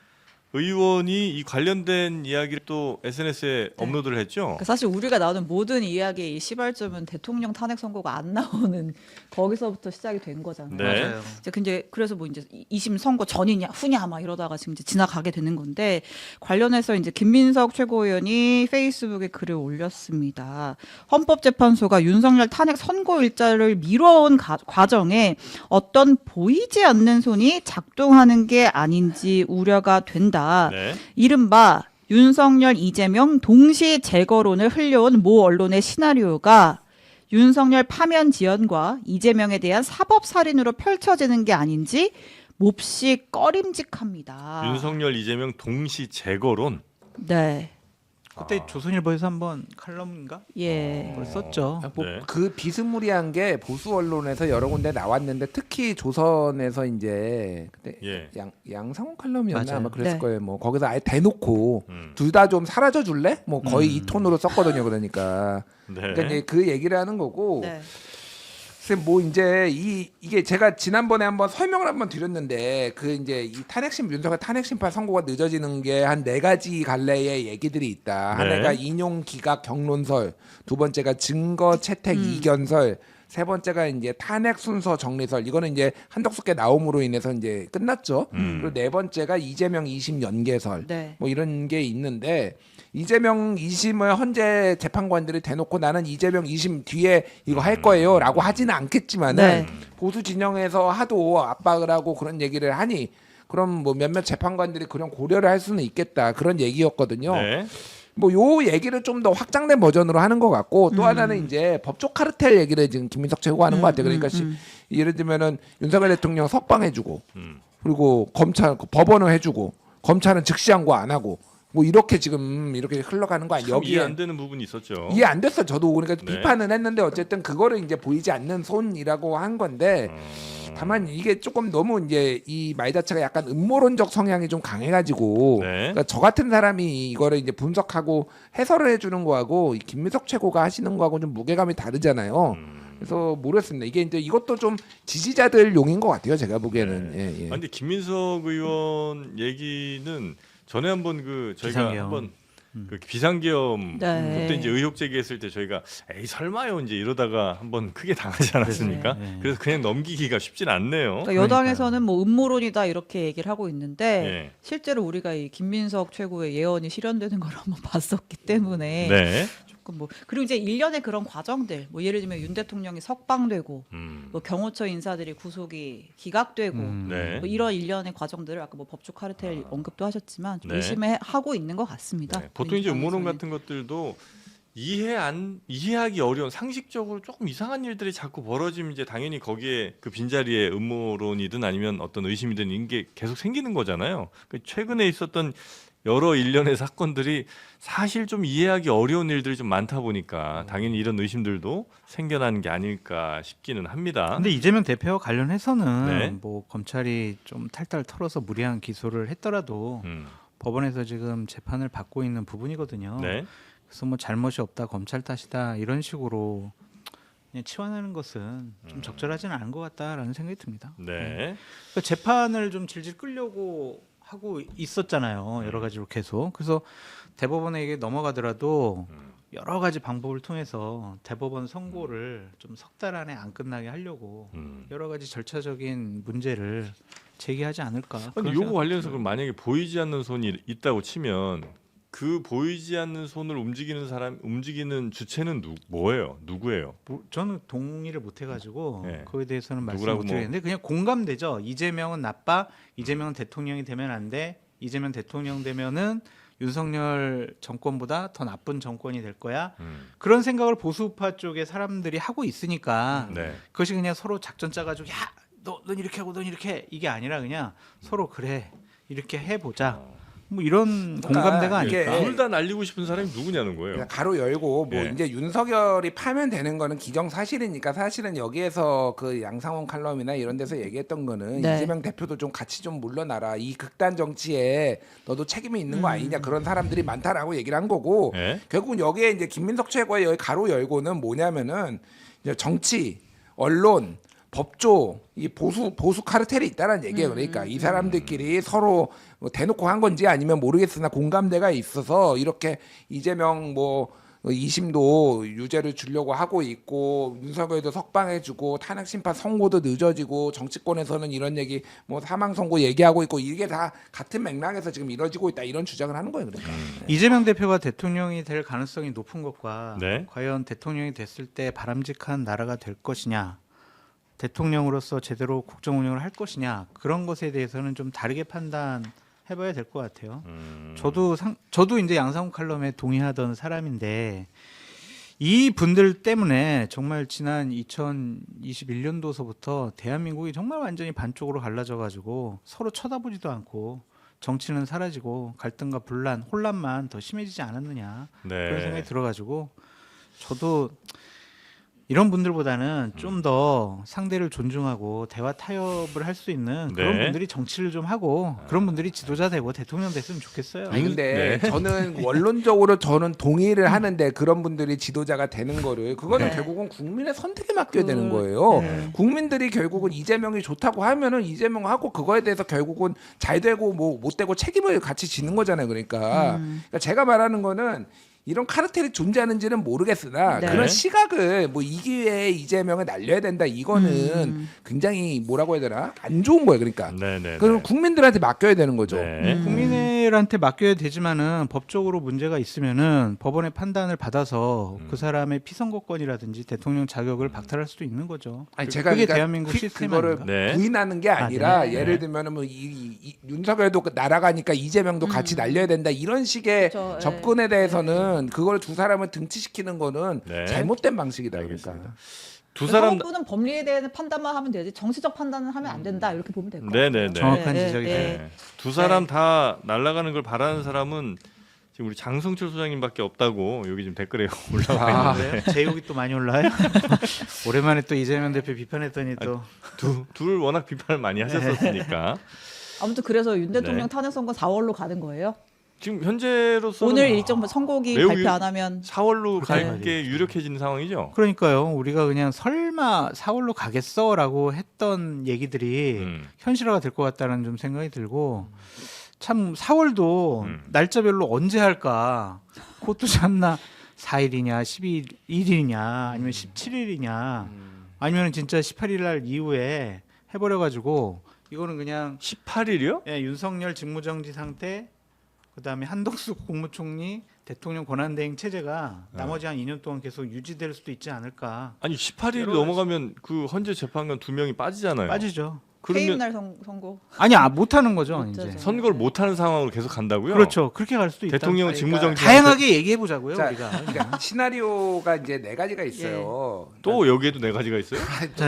S3: 의원이 이 관련된 이야기를 또 SNS에 업로드를 했죠.
S4: 그러니까 사실 우리가 나오는 모든 이야기의 이 시발점은 대통령 탄핵 선고가 안 나오는 거기서부터 시작이 된 거잖아요.
S3: 네.
S1: 맞아요.
S4: 이제 근데 그래서 뭐 이제 2심 선고 전이냐 후냐 막 이러다가 지금 이제 지나가게 되는 건데 관련해서 이제 김민석 최고위원이 페이스북에 글을 올렸습니다. 헌법재판소가 윤석열 탄핵 선고 일자를 미뤄온 과정에 어떤 보이지 않는 손이 작동하는 게 아닌지 우려가 된다.
S3: 네.
S4: 이른바 윤석열 이재명 동시 제거론을 흘려온 모 언론의 시나리오가 윤석열 파면 지연과 이재명에 대한 사법 살인으로 펼쳐지는 게 아닌지 몹시 꺼림직합니다.
S3: 윤석열 이재명 동시 제거론.
S4: 네.
S1: 그때 조선일보에서 한번 칼럼인가
S4: 예.
S1: 그걸 썼죠.
S2: 뭐
S3: 네.
S2: 그 비스무리한 게 보수 언론에서 여러 군데 나왔는데 특히 조선에서 이제 그때
S3: 예.
S2: 양상훈 칼럼이었나
S1: 맞아요.
S2: 아마 그랬을
S4: 네.
S2: 거예요. 뭐 거기서 아예 대놓고
S3: 음.
S2: 둘 다 좀 사라져 줄래? 뭐 거의 이 톤으로 썼거든요. 그러니까
S3: 네.
S2: 그러니까 이제 그 얘기를 하는 거고
S4: 네.
S2: 선생님 뭐 이제 이게 제가 지난번에 한번 설명을 한번 드렸는데 그 이제 이 윤석열 탄핵 심판 선고가 늦어지는 게 한 4가지 갈래의 얘기들이 있다.
S3: 네.
S2: 하나가 인용 기각 경론설, 두 번째가 증거 채택 이견설, 세 번째가 이제 탄핵 순서 정리설. 이거는 이제 한덕수께 나옴으로 인해서 이제 끝났죠. 그리고 네 번째가 이재명 2심 연계설.
S4: 네.
S2: 뭐 이런 게 있는데 이재명 2심을 헌재 재판관들이 대놓고 나는 이재명 2심 뒤에 이거 할 거예요라고 하지는 않겠지만은
S4: 네.
S2: 보수 진영에서 하도 압박을 하고 그런 얘기를 하니 그럼 뭐 몇몇 재판관들이 그런 고려를 할 수는 있겠다 그런 얘기였거든요.
S3: 네.
S2: 뭐 요 얘기를 좀 더 확장된 버전으로 하는 것 같고 또 하나는 이제 법조 카르텔 얘기를 지금 김민석 최고가 하는 것 같아요. 그러니까 예를 들면은 윤석열 대통령 석방해주고 그리고 검찰 법원을 해주고 검찰은 즉시항고 안 하고 뭐 이렇게 지금 이렇게 흘러가는 거 아니에요?
S3: 참 이해 안 되는 부분이 있었죠.
S2: 이해 안 됐어 저도. 그러니까
S3: 네.
S2: 비판은 했는데 어쨌든 그거를 이제 보이지 않는 손이라고 한 건데 다만 이게 조금 너무 이제 이 말 자체가 약간 음모론적 성향이 좀 강해가지고
S3: 네.
S2: 그러니까 저 같은 사람이 이거를 이제 분석하고 해설을 해주는 거하고 이 김민석 최고가 하시는 거하고 좀 무게감이 다르잖아요. 그래서 모르겠습니다. 이게 이제 이것도 좀 지지자들 용인 것 같아요. 제가 보기에는.
S3: 네.
S2: 예, 예.
S3: 아, 근데 김민석 의원 얘기는 전에 한번 그 저희가
S1: 비상계엄.
S3: 한번 그 비상계엄
S4: 네.
S3: 그때 이제 의혹 제기했을 때 저희가 에이 설마요 이제 이러다가 한번 크게 당하지 않았습니까?
S1: 네, 네.
S3: 그래서 그냥 넘기기가 쉽진 않네요.
S4: 그러니까 여당에서는 뭐 음모론이다 이렇게 얘기를 하고 있는데
S3: 예.
S4: 실제로 우리가 이 김민석 최고의 예언이 실현되는 걸 한번 봤었기 때문에
S3: 네.
S4: 조금 뭐 그리고 이제 일련의 그런 과정들 뭐 예를 들면 윤 대통령이 석방되고 뭐 경호처 인사들이 구속이 기각되고
S3: 네.
S4: 뭐 이런 일련의 과정들을 아까 뭐 법조 카르텔 언급도 하셨지만 좀
S3: 네.
S4: 의심하고 있는 것 같습니다.
S3: 네. 보통 이제 음모론
S4: 민주당에서는.
S3: 같은 것들도 이해하기 어려운 상식적으로 조금 이상한 일들이 자꾸 벌어지면 이제 당연히 거기에 그 빈자리에 음모론이든 아니면 어떤 의심이든 이런 게 계속 생기는 거잖아요. 최근에 있었던 여러 일련의 사건들이 사실 좀 이해하기 어려운 일들이 좀 많다 보니까 당연히 이런 의심들도 생겨나는 게 아닐까 싶기는 합니다.
S1: 근데 이재명 대표와 관련해서는
S3: 네.
S1: 뭐 검찰이 좀 탈탈 털어서 무리한 기소를 했더라도 법원에서 지금 재판을 받고 있는 부분이거든요.
S3: 네.
S1: 그래서 뭐 잘못이 없다, 검찰 탓이다 이런 식으로 그냥 치환하는 것은 좀 적절하지는 않은 것 같다라는 생각이 듭니다.
S3: 네.
S1: 그러니까 재판을 좀 질질 끌려고 하고 있었잖아요. 여러 가지로 계속. 그래서 대법원에 이게 넘어가더라도 여러 가지 방법을 통해서 대법원 선고를 좀 석 달 안에 안 끝나게 하려고 여러 가지 절차적인 문제를 제기하지 않을까.
S3: 근데
S1: 그런
S3: 요거
S1: 생각-
S3: 관련해서 그럼 만약에 보이지 않는 손이 있다고 치면 그 보이지 않는 손을 움직이는 주체는 뭐예요? 누구예요?
S1: 뭐, 저는 동의를 못 해가지고
S3: 네.
S1: 그거에 대해서는 말씀
S3: 누구라고
S1: 못 드리겠는데 그냥 공감되죠. 이재명은 나빠. 이재명은 대통령이 되면 안 돼. 이재명 대통령 되면은 윤석열 정권보다 더 나쁜 정권이 될 거야. 그런 생각을 보수파 쪽의 사람들이 하고 있으니까
S3: 네.
S1: 그것이 그냥 서로 작전 짜가지고 야, 넌 이렇게 하고 넌 이렇게 해. 이게 아니라 그냥 서로 그래 이렇게 해보자. 뭐 이런 공감대가
S2: 이게
S1: 아닐까.
S3: 둘 다 날리고 싶은 사람이 누구냐는 거예요.
S2: 그냥 가로 열고 뭐
S3: 예.
S2: 이제 윤석열이 파면 되는 거는 기정사실이니까 사실은 여기에서 그 양상원 칼럼이나 이런 데서 얘기했던 거는
S4: 네.
S2: 이재명 대표도 좀 같이 좀 물러나라. 이 극단 정치에 너도 책임이 있는 거 아니냐. 그런 사람들이 많다라고 얘기를 한 거고
S3: 예.
S2: 결국은 여기에 이제 김민석 최고의 여기 가로 열고는 뭐냐면은 이제 정치, 언론, 법조, 이 보수 카르텔이 있다는 얘기예요. 그러니까 이 사람들끼리 서로 뭐 대놓고 한 건지 아니면 모르겠으나 공감대가 있어서 이렇게 이재명 뭐 2심도 유죄를 주려고 하고 있고 윤석열도 석방해주고 탄핵 심판 선고도 늦어지고 정치권에서는 이런 얘기 뭐 사망 선고 얘기하고 있고 이게 다 같은 맥락에서 지금 이뤄지고 있다 이런 주장을 하는 거예요. 그러니까.
S1: 이재명 대표가 대통령이 될 가능성이 높은 것과
S3: 네.
S1: 과연 대통령이 됐을 때 바람직한 나라가 될 것이냐, 대통령으로서 제대로 국정 운영을 할 것이냐 그런 것에 대해서는 좀 다르게 판단해봐야 될 것 같아요. 저도 이제 양상훈 칼럼에 동의하던 사람인데 이 분들 때문에 정말 지난 2021년도서부터 대한민국이 정말 완전히 반쪽으로 갈라져가지고 서로 쳐다보지도 않고 정치는 사라지고 갈등과 분란, 혼란만 더 심해지지 않았느냐 그런 생각이
S3: 네.
S1: 들어가지고 저도 이런 분들보다는 좀 더 상대를 존중하고 대화 타협을 할 수 있는 그런
S3: 네.
S1: 분들이 정치를 좀 하고 그런 분들이 지도자 되고 대통령 됐으면 좋겠어요.
S2: 아니 근데
S3: 네.
S2: 저는 원론적으로 저는 동의를 하는데 그런 분들이 지도자가 되는 거를 그거는
S4: 네.
S2: 결국은 국민의 선택에 맡겨야 되는 거예요.
S4: 네.
S2: 국민들이 결국은 이재명이 좋다고 하면은 이재명 하고 그거에 대해서 결국은 잘 되고 뭐 못 되고 책임을 같이 지는 거잖아요. 그러니까 제가 말하는 거는 이런 카르텔이 존재하는지는 모르겠으나
S4: 네.
S2: 그런 시각을 뭐 이 기회에 이재명을 날려야 된다 이거는 굉장히 뭐라고 해야 되나 안 좋은 거예요. 그러니까
S3: 네네.
S2: 그럼 국민들한테 맡겨야 되는 거죠.
S3: 네.
S1: 국민들한테 맡겨야 되지만은 법적으로 문제가 있으면은 법원의 판단을 받아서 그 사람의 피선거권이라든지 대통령 자격을 박탈할 수도 있는 거죠.
S2: 아니
S1: 그-
S2: 제가
S1: 그게
S2: 그러니까
S1: 대한민국 시스템
S2: 그거를
S1: 아닌가?
S3: 네.
S2: 부인하는 게 아니라
S1: 아, 네.
S2: 예를 들면은 뭐 윤석열도 날아가니까 이재명도 같이 날려야 된다 이런 식의
S4: 그렇죠.
S2: 접근에 대해서는 그걸 두 사람을 등치시키는 거는
S3: 네.
S2: 잘못된 방식이다.
S3: 알겠습니다.
S2: 그러니까.
S3: 두 사람
S4: 사법부는 법리에 대한 판단만 하면 되지 정치적 판단은 하면 안 된다 이렇게 보면 될 것 같아요.
S3: 네네네.
S1: 정확한
S4: 네,
S1: 지적이세요.
S4: 네.
S3: 네. 두 사람 다 날아가는 걸 바라는 사람은 지금 우리 장성철 소장님밖에 없다고 여기 지금 댓글에 올라와
S2: 아,
S3: 있는데
S1: 제 욕이 또 많이 올라요? 오랜만에 또 이재명 대표 비판했더니 또
S3: 둘 워낙 비판을 많이 하셨었으니까
S4: 아무튼 그래서 윤 대통령
S3: 네.
S4: 탄핵 선거 4월로 가는 거예요.
S3: 지금 현재로서
S4: 오늘 일정 선고기
S3: 매우
S4: 발표 안 하면
S3: 4월로
S1: 그렇게
S3: 갈 게 유력해지는 상황이죠.
S1: 그러니까요. 우리가 그냥 설마 4월로 가겠어라고 했던 얘기들이 현실화가 될 것 같다는 좀 생각이 들고 참 4월도 날짜별로 언제 할까? 그것도 참나 4일이냐, 11일이냐, 아니면 17일이냐, 아니면 진짜 18일 날 이후에 해버려 가지고 이거는 그냥
S3: 18일이요?
S1: 예, 윤석열 직무정지 상태, 그다음에 한덕수 국무총리 대통령 권한대행 체제가 나머지 한 2년 동안 계속 유지될 수도 있지 않을까.
S3: 아니 18일
S1: 여러
S3: 넘어가면 그 헌재 재판관 2명이 빠지잖아요.
S1: 빠지죠.
S3: 그러면
S4: 해임날 선고.
S1: 아니, 못 하는 거죠,
S4: 못
S1: 이제.
S4: 하죠.
S3: 선거를 못 하는 상황으로 계속 간다고요?
S1: 그렇죠. 그렇게 갈 수도 있다.
S3: 대통령은 직무정지
S1: 다양하게 얘기해 보자고요,
S2: 자,
S1: 우리가.
S2: 그러니까 시나리오가 이제 네 가지가 있어요.
S3: 또 여기에도 네 가지가 있어요?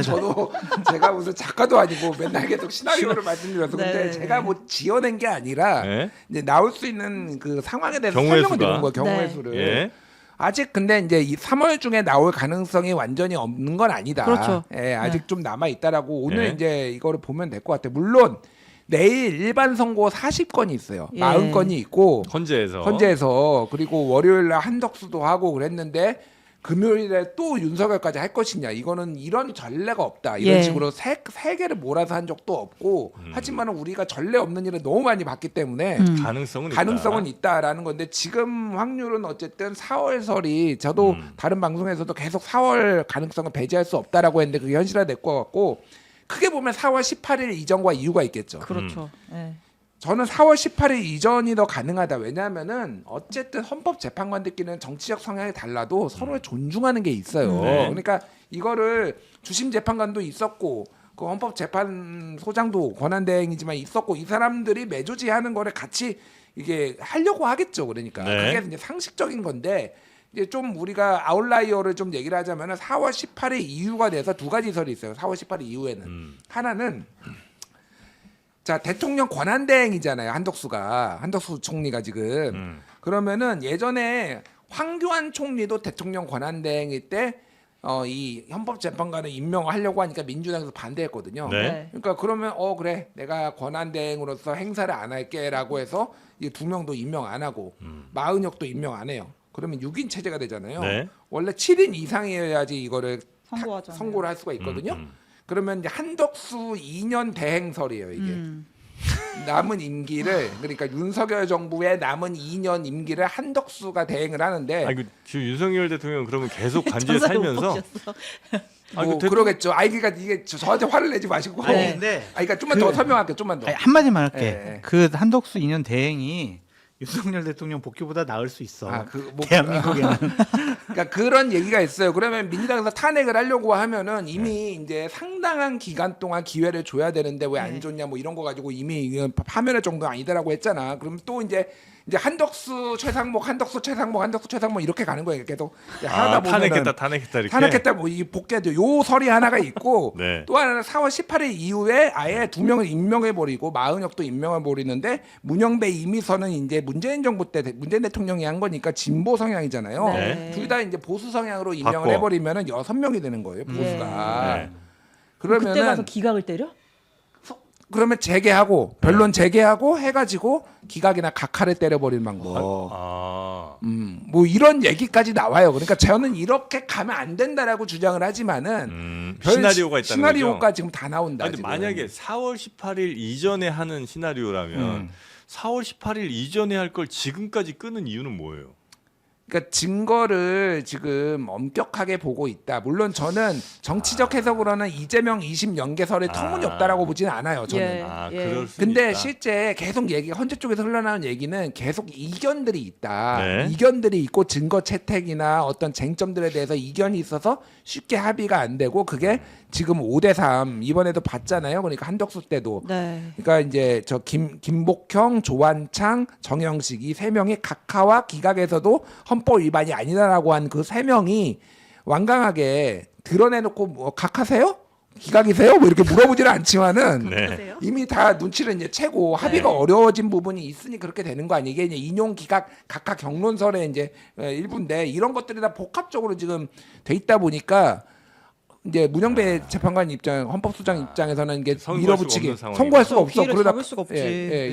S2: 저도 제가 무슨 작가도 아니고 맨날 계속 시나리오를 말씀드려서 근데
S4: 네.
S2: 제가 뭐 지어낸 게 아니라
S3: 네.
S2: 이제 나올 수 있는 그 상황에 대해서
S3: 경우의
S2: 설명을 드리는
S3: 수가.
S2: 거예요. 경우의
S4: 네.
S2: 수를.
S3: 예.
S2: 아직 근데 이제 이 3월 중에 나올 가능성이 완전히 없는 건 아니다.
S4: 그렇죠.
S2: 예, 아직 좀 남아 있다라고 오늘
S3: 네.
S2: 이제 이거를 보면 될 것 같아요. 물론 내일 일반 선고 40건이 있어요.
S4: 예.
S2: 40건이 있고
S3: 헌재에서
S2: 그리고 월요일 날 한덕수도 하고 그랬는데 금요일에 또 윤석열까지 할 것이냐 이거는 이런 전례가 없다 이런
S4: 예.
S2: 식으로 세 개를 몰아서 한 적도 없고 하지만 우리가 전례 없는 일을 너무 많이 봤기 때문에
S3: 가능성은
S2: 있다라는 건데 지금 확률은 어쨌든 4월설이 저도 다른 방송에서도 계속 4월 가능성을 배제할 수 없다라고 했는데 그게 현실화될 것 같고 크게 보면 4월 18일 이전과 이유가 있겠죠.
S4: 그렇죠. 예.
S2: 저는 4월 18일 이전이 더 가능하다. 왜냐하면은 어쨌든 헌법재판관들끼리는 정치적 성향이 달라도 서로를 존중하는 게 있어요.
S3: 네.
S2: 그러니까 이거를 주심 재판관도 있었고 그 헌법재판소장도 권한대행이지만 있었고 이 사람들이 매조지하는 거를 같이 이게 하려고 하겠죠. 그러니까
S3: 네.
S2: 그게 이제 상식적인 건데 이제 좀 우리가 아웃라이어를 좀 얘기를 하자면은 4월 18일 이유가 돼서 두 가지 설이 있어요. 4월 18일 이후에는 하나는 자 대통령 권한대행이잖아요. 한덕수 총리가 지금 그러면은 예전에 황교안 총리도 대통령 권한대행일 때 이 헌법재판관을 임명하려고 하니까 민주당에서 반대했거든요.
S3: 네.
S2: 그러니까 그러면 그래 내가 권한대행으로서 행사를 안 할게라고 해서 이 두 명도 임명 안 하고 마은혁도 임명 안 해요. 그러면 6인 체제가 되잖아요.
S3: 네.
S2: 원래 7인 이상이어야지 이거를
S4: 선고하잖아요.
S2: 선고를 할 수가 있거든요. 그러면 이제 한덕수 2년 대행설이에요 이게. 남은 임기를 그러니까 윤석열 정부의 남은 2년 임기를 한덕수가 대행을 하는데
S3: 아이고 지금 윤석열 대통령 그러면 계속 관제에
S4: 전화를 못
S3: 살면서
S4: 보셨어.
S2: 뭐 그러겠죠. 그러니까 이게 저한테 화를 내지 마시고.
S1: 아니, 근데
S2: 그러니까 좀만 더 설명할게요. 좀만 더.
S1: 아니, 한마디만 할게.
S2: 예.
S1: 그 한덕수 2년 대행이 윤석열 대통령 복귀보다 나을 수 있어.
S2: 뭐,
S1: 대한민국에는.
S2: 그러니까 그런 얘기가 있어요. 그러면 민주당에서 탄핵을 하려고 하면은 이미 이제 상당한 기간 동안 기회를 줘야 되는데 왜 안 줬냐 뭐 이런 거 가지고 이미 이건 파면할 정도 아니다라고 했잖아. 그럼 또 이제 이제 한덕수 최상목 한덕수 최상목 한덕수 최상목 이렇게 가는 거예요. 계속 하다 보면은
S3: 타넥했다 이렇게.
S2: 탄핵했다 뭐 이 복귀도 요 설이 하나가 있고
S3: 네.
S2: 또 하나는 4월 18일 이후에 아예 두 명을 임명해 버리고 마은혁도 임명해 버리는데 문영배 이미선은 이제 문재인 정부 때 문재인 대통령이 한 거니까 진보 성향이잖아요.
S4: 네.
S2: 둘 다 이제 보수 성향으로 임명을
S3: 바꿔.
S2: 해 버리면은 6명이 되는 거예요. 보수가.
S3: 네.
S6: 그때 가서
S2: 그러면은
S6: 기각을 때려?
S2: 그러면 재개하고 변론 재개하고 해가지고 기각이나 각하를 때려버리는 방법.
S3: 아.
S2: 뭐 이런 얘기까지 나와요. 그러니까 저는 이렇게 가면 안 된다라고 주장을 하지만은 별
S3: 시나리오가 있다는
S2: 시나리오가
S3: 거죠.
S2: 지금 다 나온다.
S3: 아니, 근데
S2: 지금.
S3: 만약에 4월 18일 이전에 하는 시나리오라면 4월 18일 이전에 할 걸 지금까지 끄는 이유는 뭐예요?
S2: 그러니까 증거를 지금 엄격하게 보고 있다. 물론 저는 정치적 해석으로는 이재명 20연계설에 터무니없다라고 보지는 않아요. 저는.
S6: 예.
S3: 아,
S6: 예.
S3: 그럴 수
S2: 근데
S3: 있다.
S2: 실제 계속 헌재 쪽에서 흘러나오는 얘기는 계속 이견들이 있다.
S3: 네.
S2: 이견들이 있고 증거 채택이나 어떤 쟁점들에 대해서 이견이 있어서 쉽게 합의가 안 되고 그게 지금 5대3 이번에도 봤잖아요. 그러니까 한덕수 때도
S4: 네.
S2: 그러니까 이제 저 김복형, 조한창, 정영식 이 세 명이 각하와 기각에서도 헌법 위반이 아니다라고 한 그 세 명이 완강하게 드러내놓고 뭐 각하세요? 기각이세요? 뭐 이렇게 물어보지는 않지만은
S3: 네.
S2: 이미 다 눈치를 이제 채고 합의가 어려워진 부분이 있으니 그렇게 되는 거 아니에요? 이게 이제 인용 기각 각하 경론설의 이제 일부인데 이런 것들이 다 복합적으로 지금 돼 있다 보니까 이제 문영배 재판관 입장, 헌법소장 입장에서는 이게
S3: 선고할
S2: 밀어붙이기
S3: 수가 없는
S2: 선고할 수가 없어.
S4: 기회를
S2: 그러다
S4: 잡을 수가 없지.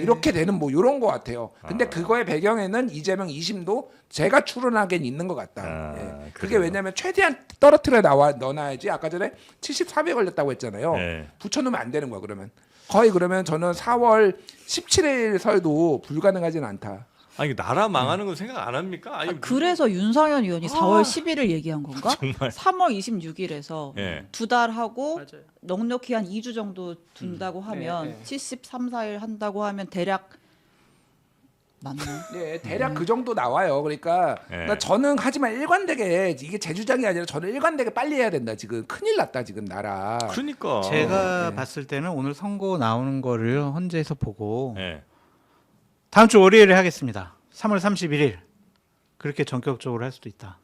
S2: 이렇게 되는 뭐 이런 거 같아요. 근데 그거의 배경에는 이재명 2심도 제가 추론하기엔 있는 것 같다.
S3: 아,
S2: 그게
S3: 그래요.
S2: 왜냐하면 최대한 떨어뜨려 넣어놔야지. 아까 전에 74배 걸렸다고 했잖아요.
S3: 네.
S2: 붙여놓으면 안 되는 거야. 그러면 거의 그러면 저는 4월 17일 설도 불가능하진 않다.
S3: 아니 나라 망하는 건 생각 안 합니까? 아니
S4: 그래서 윤상현 의원이 4월 10일을 얘기한 건가?
S3: 정말.
S4: 3월 26일에서
S3: 예.
S4: 두 달 하고
S1: 맞아요.
S4: 넉넉히 한 2주 정도 둔다고 하면
S1: 네.
S4: 73, 4일 한다고 하면 대략 맞나?
S2: 네, 대략 그 정도 나와요. 그러니까
S3: 네.
S2: 저는 하지만 일관되게 이게 제 주장이 아니라 저는 일관되게 빨리 해야 된다. 지금 큰일 났다. 지금 나라.
S3: 그러니까
S1: 제가
S2: 네.
S1: 봤을 때는 오늘 선고 나오는 거를 헌재에서 보고
S3: 예.
S1: 다음 주 월요일에 하겠습니다. 3월 31일 그렇게 전격적으로 할 수도 있다.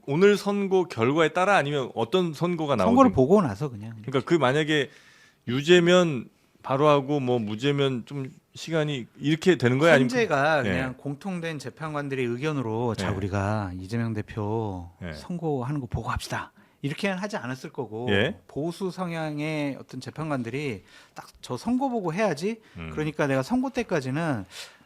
S3: 오늘 선고 결과에 따라 아니면 어떤 선고가 나오든
S1: 선거를 보고 나서 그냥
S3: 그러니까 그 만약에 유죄면 바로 하고 뭐 무죄면 좀 시간이 이렇게 되는 거야 아니면
S1: 헌재가
S3: 예.
S1: 그냥 공통된 재판관들의 의견으로 자
S3: 예.
S1: 우리가 이재명 대표
S3: 예.
S1: 선고하는 거 보고 합시다. 이렇게는 하지 않았을 거고
S3: 예.
S1: 보수 성향의 어떤 재판관들이 딱 저 선고 보고 해야지.
S3: 음.
S1: 그러니까 내가 선고 때까지는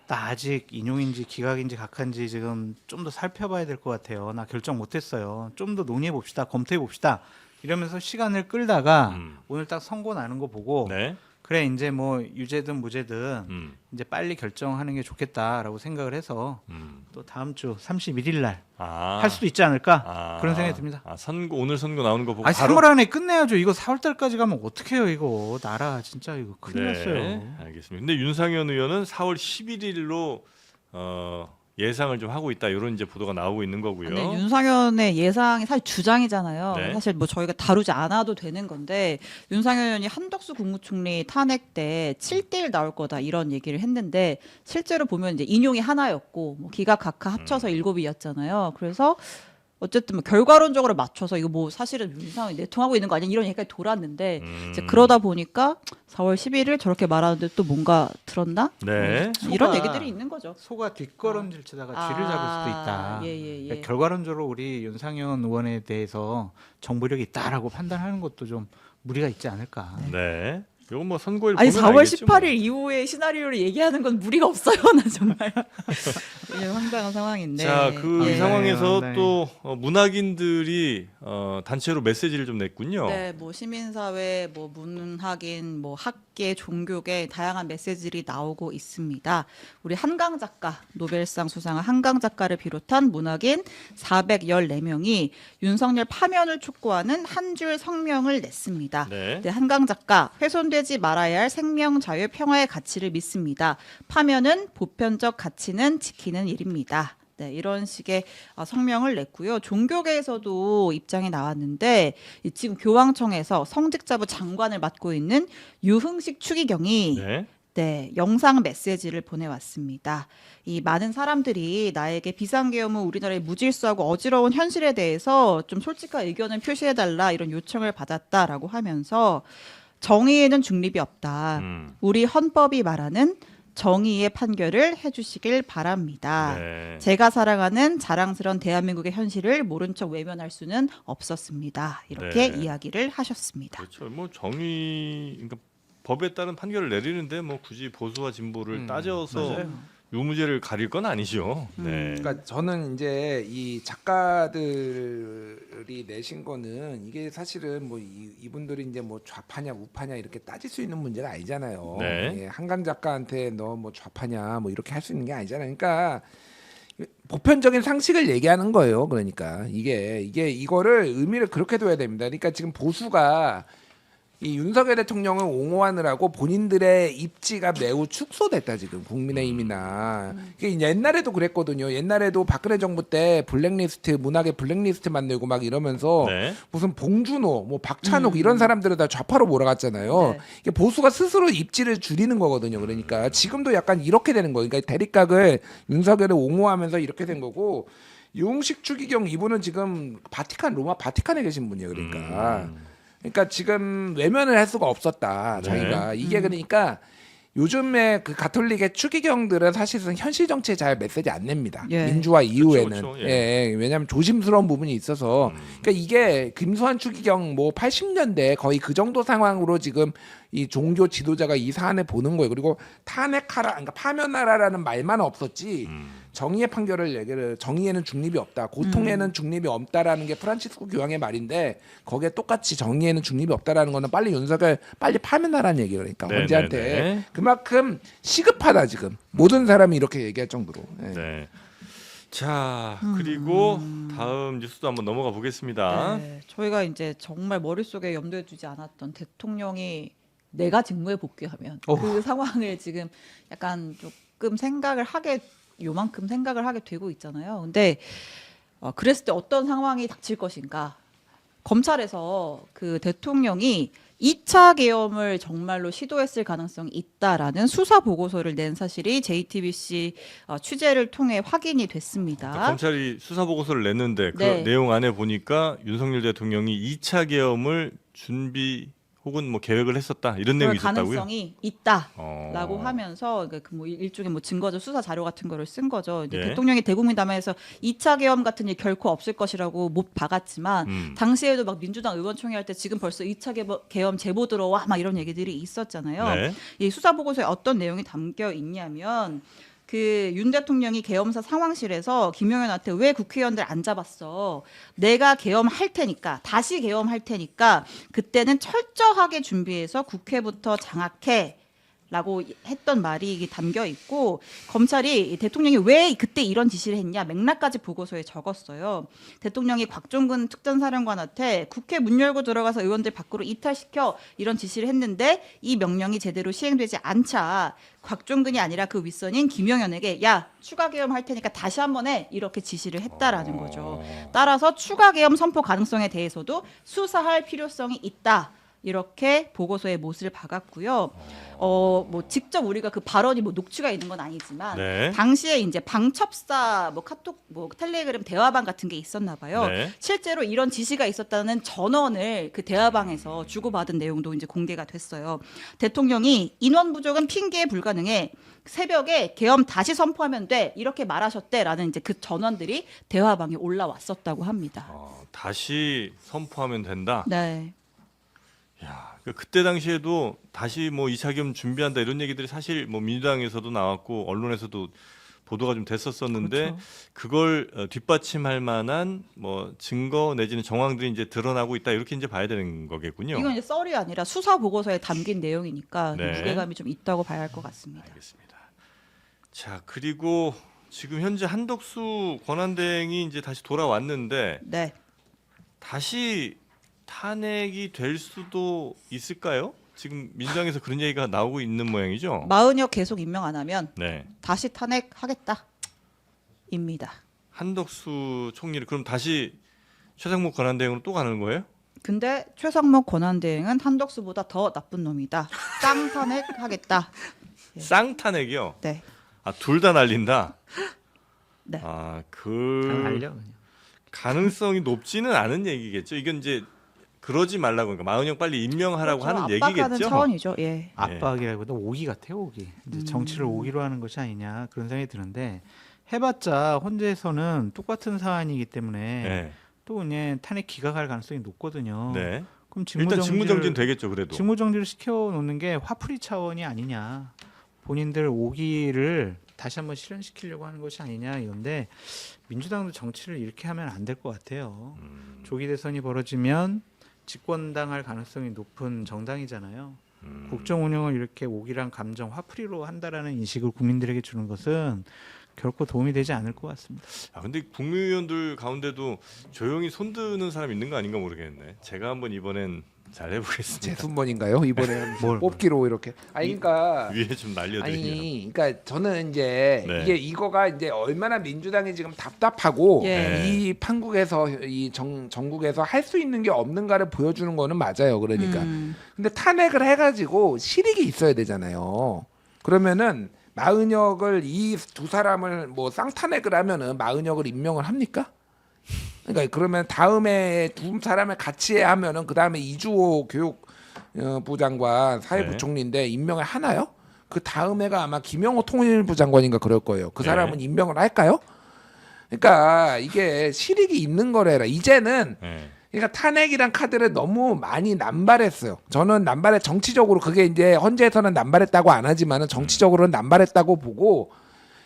S1: 나 아직 인용인지 기각인지 각한지 지금 좀 더 살펴봐야 될 것 같아요. 나 결정 못했어요. 좀 더 논의해 봅시다. 검토해 봅시다. 이러면서 시간을 끌다가 오늘 딱 선고 나는 거 보고
S3: 네.
S1: 그래 이제 뭐 유죄든 무죄든
S3: 음.
S1: 이제 빨리 결정하는 게 좋겠다라고 생각을 해서 또 다음 주 31일 날 할
S3: 아.
S1: 수도 있지 않을까
S3: 아.
S1: 그런 생각이 듭니다.
S3: 아, 오늘 선고 나오는 거 보고
S1: 아니
S3: 바로
S1: 3월 안에 끝내야죠. 이거 4월 달까지 가면 어떡해요 이거. 나라 진짜 이거 큰일
S3: 네,
S1: 났어요.
S3: 알겠습니다. 근데 윤상현 의원은 4월 11일로 예상을 좀 하고 있다. 이런 이제 보도가 나오고 있는 거고요.
S4: 네, 윤상현의 예상이 사실 주장이잖아요.
S3: 네.
S4: 사실 뭐 저희가 다루지 않아도 되는 건데 윤상현 의원이 한덕수 국무총리 탄핵 때 7대1 나올 거다 이런 얘기를 했는데 실제로 보면 이제 인용이 하나였고 뭐 기각 각하 합쳐서 7이었잖아요. 그래서 어쨌든 뭐 결과론적으로 맞춰서 이거 뭐 사실은 윤상현이 내통하고 있는 거 아니야 이런 얘기까지 돌았는데 이제 그러다 보니까 4월 11일 저렇게 말하는데 또 뭔가 들었나?
S3: 네.
S4: 이런
S1: 소가-
S4: 얘기들이 있는 거죠.
S1: 소가 뒷걸음질 치다가 쥐를 잡을 수도 있다.
S4: 예.
S1: 그러니까 결과론적으로 우리 윤상현 의원에 대해서 정부력이 있다라고 판단하는 것도 좀 무리가 있지 않을까.
S3: 네. 이건 뭐 선고일
S4: 아니
S3: 보면
S4: 4월
S3: 알겠죠,
S4: 18일
S3: 뭐.
S4: 이후의 시나리오를 얘기하는 건 무리가 없어요. 나 정말 이게 황당한 상황인데.
S3: 자, 그 이
S4: 예.
S3: 상황에서
S1: 네.
S3: 또 문학인들이 단체로 메시지를 좀 냈군요.
S4: 네, 뭐 시민사회, 뭐 문학인, 뭐 학계, 종교계 다양한 메시지들이 나오고 있습니다. 우리 한강 작가, 노벨상 수상한 한강 작가를 비롯한 문학인 414명이 윤석열 파면을 촉구하는 한 줄 성명을 냈습니다.
S3: 네.
S4: 네, 한강 작가 훼손되지 말아야 할 생명, 자유, 평화의 가치를 믿습니다. 파면은 보편적 가치는 지키는 일입니다. 네, 이런 식의 성명을 냈고요. 종교계에서도 입장이 나왔는데 지금 교황청에서 성직자부 장관을 맡고 있는 유흥식 추기경이
S3: 네.
S4: 네, 영상 메시지를 보내왔습니다. 이 많은 사람들이 나에게 비상계엄은 우리나라의 무질서하고 어지러운 현실에 대해서 좀 솔직한 의견을 표시해달라 이런 요청을 받았다라고 하면서 정의에는 중립이 없다. 우리 헌법이 말하는 정의의 판결을 해주시길 바랍니다.
S3: 네.
S4: 제가 사랑하는 자랑스러운 대한민국의 현실을 모른 척 외면할 수는 없었습니다. 이렇게
S3: 네.
S4: 이야기를 하셨습니다.
S3: 그렇죠. 뭐 정의 그러니까 법에 따른 판결을 내리는데 뭐 굳이 보수와 진보를 따져서
S2: 맞아요.
S3: 유무죄를 가릴 건 아니죠. 네.
S2: 그러니까 저는 이제 이 작가들이 내신 거는 이게 사실은 뭐 이분들이 이제 뭐 좌파냐 우파냐 이렇게 따질 수 있는 문제가 아니잖아요.
S3: 네.
S2: 예, 한강 작가한테 너 뭐 좌파냐 뭐 이렇게 할 수 있는 게 아니잖아요. 그러니까 보편적인 상식을 얘기하는 거예요. 그러니까 이게 이거를 의미를 그렇게 둬야 됩니다. 그러니까 지금 보수가 이 윤석열 대통령을 옹호하느라고 본인들의 입지가 매우 축소됐다 지금 국민의힘이나 이게 옛날에도 그랬거든요. 옛날에도 박근혜 정부 때 블랙리스트 문학의 블랙리스트 만들고 막 이러면서
S3: 네.
S2: 무슨 봉준호, 뭐 박찬욱 이런 사람들을 다 좌파로 몰아갔잖아요.
S4: 네.
S2: 이게 보수가 스스로 입지를 줄이는 거거든요. 그러니까 지금도 약간 이렇게 되는 거예요. 그러니까 대립각을 윤석열을 옹호하면서 이렇게 된 거고 유흥식 추기경 이분은 지금 로마 바티칸에 계신 분이에요. 그러니까 지금 외면을 할 수가 없었다.
S3: 네.
S2: 자기가 이게 그러니까 요즘에 그 가톨릭의 추기경들은 사실은 현실 정치에 잘 메시지 안 냅니다.
S4: 예.
S2: 민주화 이후에는
S3: 그렇죠.
S2: 예. 왜냐하면 조심스러운 부분이 있어서 그러니까 이게 김수환 추기경 뭐 80년대 거의 그 정도 상황으로 지금 이 종교 지도자가 이 사안을 보는 거예요. 그리고 탄핵하라, 그러니까 파면하라라는 말만 없었지. 정의의 판결을 얘기를 정의에는 중립이 없다. 고통에는 중립이 없다라는 게 프란치스코 교황의 말인데 거기에 똑같이 정의에는 중립이 없다라는 거는 빨리 윤석열 빨리 파면하라는 얘기예요. 그러니까
S3: 네,
S2: 헌재한테
S3: 네, 네.
S2: 그만큼 시급하다 지금 모든 사람이 이렇게 얘기할 정도로. 예.
S3: 네. 자, 그리고 다음 뉴스도 한번 넘어가 보겠습니다.
S4: 네, 저희가 이제 정말 머릿속에 염두에 두지 않았던 대통령이 내가 직무에 복귀하면 그 상황을 지금 약간 조금 요만큼 생각을 하게 되고 있잖아요. 근데 그랬을 때 어떤 상황이 닥칠 것인가? 검찰에서 그 대통령이 2차 계엄을 정말로 시도했을 가능성이 있다라는 수사 보고서를 낸 사실이 JTBC 취재를 통해 확인이 됐습니다.
S3: 그러니까 검찰이 수사 보고서를 냈는데 그
S4: 네.
S3: 내용 안에 보니까 윤석열 대통령이 2차 계엄을 준비 혹은 뭐 계획을 했었다 이런 내용이
S4: 그럴
S3: 있었다고요?
S4: 가능성이 있다라고
S3: 어.
S4: 하면서 그뭐 일종의 뭐 증거죠, 수사 자료 같은 거를 쓴 거죠. 이제
S3: 예.
S4: 대통령이 대국민 담화에서 2차 계엄 같은 일 결코 없을 것이라고 못 박았지만 당시에도 막 민주당 의원총회 할 때 지금 벌써 2차 계엄 제보 들어와 막 이런 얘기들이 있었잖아요.
S3: 네.
S4: 이 수사 보고서에 어떤 내용이 담겨 있냐면 그 윤 대통령이 계엄사 상황실에서 김용현한테 왜 국회의원들 안 잡았어? 내가 계엄할 테니까 다시 계엄할 테니까 그때는 철저하게 준비해서 국회부터 장악해. 라고 했던 말이 담겨 있고 검찰이 대통령이 왜 그때 이런 지시를 했냐 맥락까지 보고서에 적었어요. 대통령이 곽종근 특전사령관한테 국회 문 열고 들어가서 의원들 밖으로 이탈시켜 이런 지시를 했는데 이 명령이 제대로 시행되지 않자 곽종근이 아니라 그 윗선인 김용현에게 야 추가 계엄 할 테니까 다시 한번 해 이렇게 지시를 했다라는 거죠. 따라서 추가 계엄 선포 가능성에 대해서도 수사할 필요성이 있다. 이렇게 보고서에 못을 박았고요. 뭐 직접 우리가 그 발언이 뭐 녹취가 있는 건 아니지만
S3: 네.
S4: 당시에 이제 방첩사 뭐 카톡 뭐 텔레그램 대화방 같은 게 있었나 봐요.
S3: 네.
S4: 실제로 이런 지시가 있었다는 전원을 그 대화방에서 주고받은 내용도 이제 공개가 됐어요. 대통령이 인원 부족은 핑계에 불가능해. 새벽에 계엄 다시 선포하면 돼 이렇게 말하셨대라는 이제 그 전원들이 대화방에 올라왔었다고 합니다.
S3: 다시 선포하면 된다.
S4: 네.
S3: 야, 그때 당시에도 다시 뭐 2차 계엄 준비한다 이런 얘기들이 사실 뭐 민주당에서도 나왔고 언론에서도 보도가 좀 됐었었는데
S4: 그렇죠.
S3: 그걸 뒷받침할 만한 뭐 증거 내지는 정황들이 이제 드러나고 있다 이렇게 이제 봐야 되는 거겠군요.
S4: 이건 이제 썰이 아니라 수사 보고서에 담긴 내용이니까
S3: 네.
S4: 무게감이 좀 있다고 봐야 할 것 같습니다.
S3: 알겠습니다. 자, 그리고 지금 현재 한덕수 권한대행이 이제 다시 돌아왔는데
S4: 네.
S3: 다시 탄핵이 될 수도 있을까요? 지금 민주당에서 그런 얘기가 나오고 있는 모양이죠.
S4: 마은혁 계속 임명 안 하면
S3: 네.
S4: 다시 탄핵하겠다. 입니다.
S3: 한덕수 총리를 그럼 다시 최상목 권한대행으로 또 가는 거예요?
S4: 근데 최상목 권한대행은 한덕수보다 더 나쁜 놈이다. 쌍탄핵하겠다.
S3: 쌍탄핵이요.
S4: 네.
S3: 아, 둘 다 날린다.
S4: 네.
S3: 아,
S1: 그냥 알려 그냥.
S3: 가능성이 높지는 않은 얘기겠죠. 이건 이제 그러지 말라고 그러니까 마은영 빨리 임명하라고
S4: 그렇죠.
S3: 하는
S4: 압박하는
S3: 얘기겠죠.
S4: 차원이죠. 예.
S1: 압박이라기보다 오기 같아요, 오기. 이제 정치를 오기로 하는 것이 아니냐 그런 생각이 드는데 해봤자 헌재에서는 똑같은 사안이기 때문에
S3: 네.
S1: 또 그냥 탄핵 기각할 가능성이 높거든요.
S3: 네.
S1: 그럼
S3: 일단 직무정지는 되겠죠, 그래도.
S1: 직무정지를 시켜놓는 게 화풀이 차원이 아니냐. 본인들 오기를 다시 한번 실현시키려고 하는 것이 아니냐 이건데 민주당도 정치를 이렇게 하면 안 될 것 같아요. 조기 대선이 벌어지면 집권당할 가능성이 높은 정당이잖아요. 국정 운영을 이렇게 오기랑 감정 화풀이로 한다라는 인식을 국민들에게 주는 것은 결코 도움이 되지 않을 것 같습니다.
S3: 아, 근데 국무위원들 가운데도 조용히 손드는 사람 있는 거 아닌가 모르겠네. 제가 한번 이번엔 잘 해보겠습니다.
S2: 제 순번인가요? 이번에
S1: 뭘?
S2: 뽑기로 이렇게. 아니 그러니까
S3: 위에 좀 날려드리면.
S2: 아니, 그러니까 저는 이제
S3: 네.
S2: 이게 이거가 이제 얼마나 민주당이 지금 답답하고
S4: 예.
S2: 이 판국에서 이 전국에서 할 수 있는 게 없는가를 보여주는 거는 맞아요. 그러니까. 근데 탄핵을 해가지고 실익이 있어야 되잖아요. 그러면은 마은혁을 이 두 사람을 뭐 쌍탄핵을 하면은 마은혁을 임명을 합니까? 그러니까 그러면 다음에 두 사람을 같이 하면은 그 다음에 이주호 교육부 장관 사회부총리인데 임명을 하나요? 그 다음에가 아마 김영호 통일부 장관인가 그럴 거예요. 그 사람은 임명을 할까요? 그러니까 이게 실익이 있는 거래라. 이제는
S3: 네.
S2: 그러니까 탄핵이란 카드를 너무 많이 남발했어요. 저는 남발에 정치적으로 그게 이제 헌재에서는 남발했다고 안 하지만은 정치적으로는 남발했다고 보고.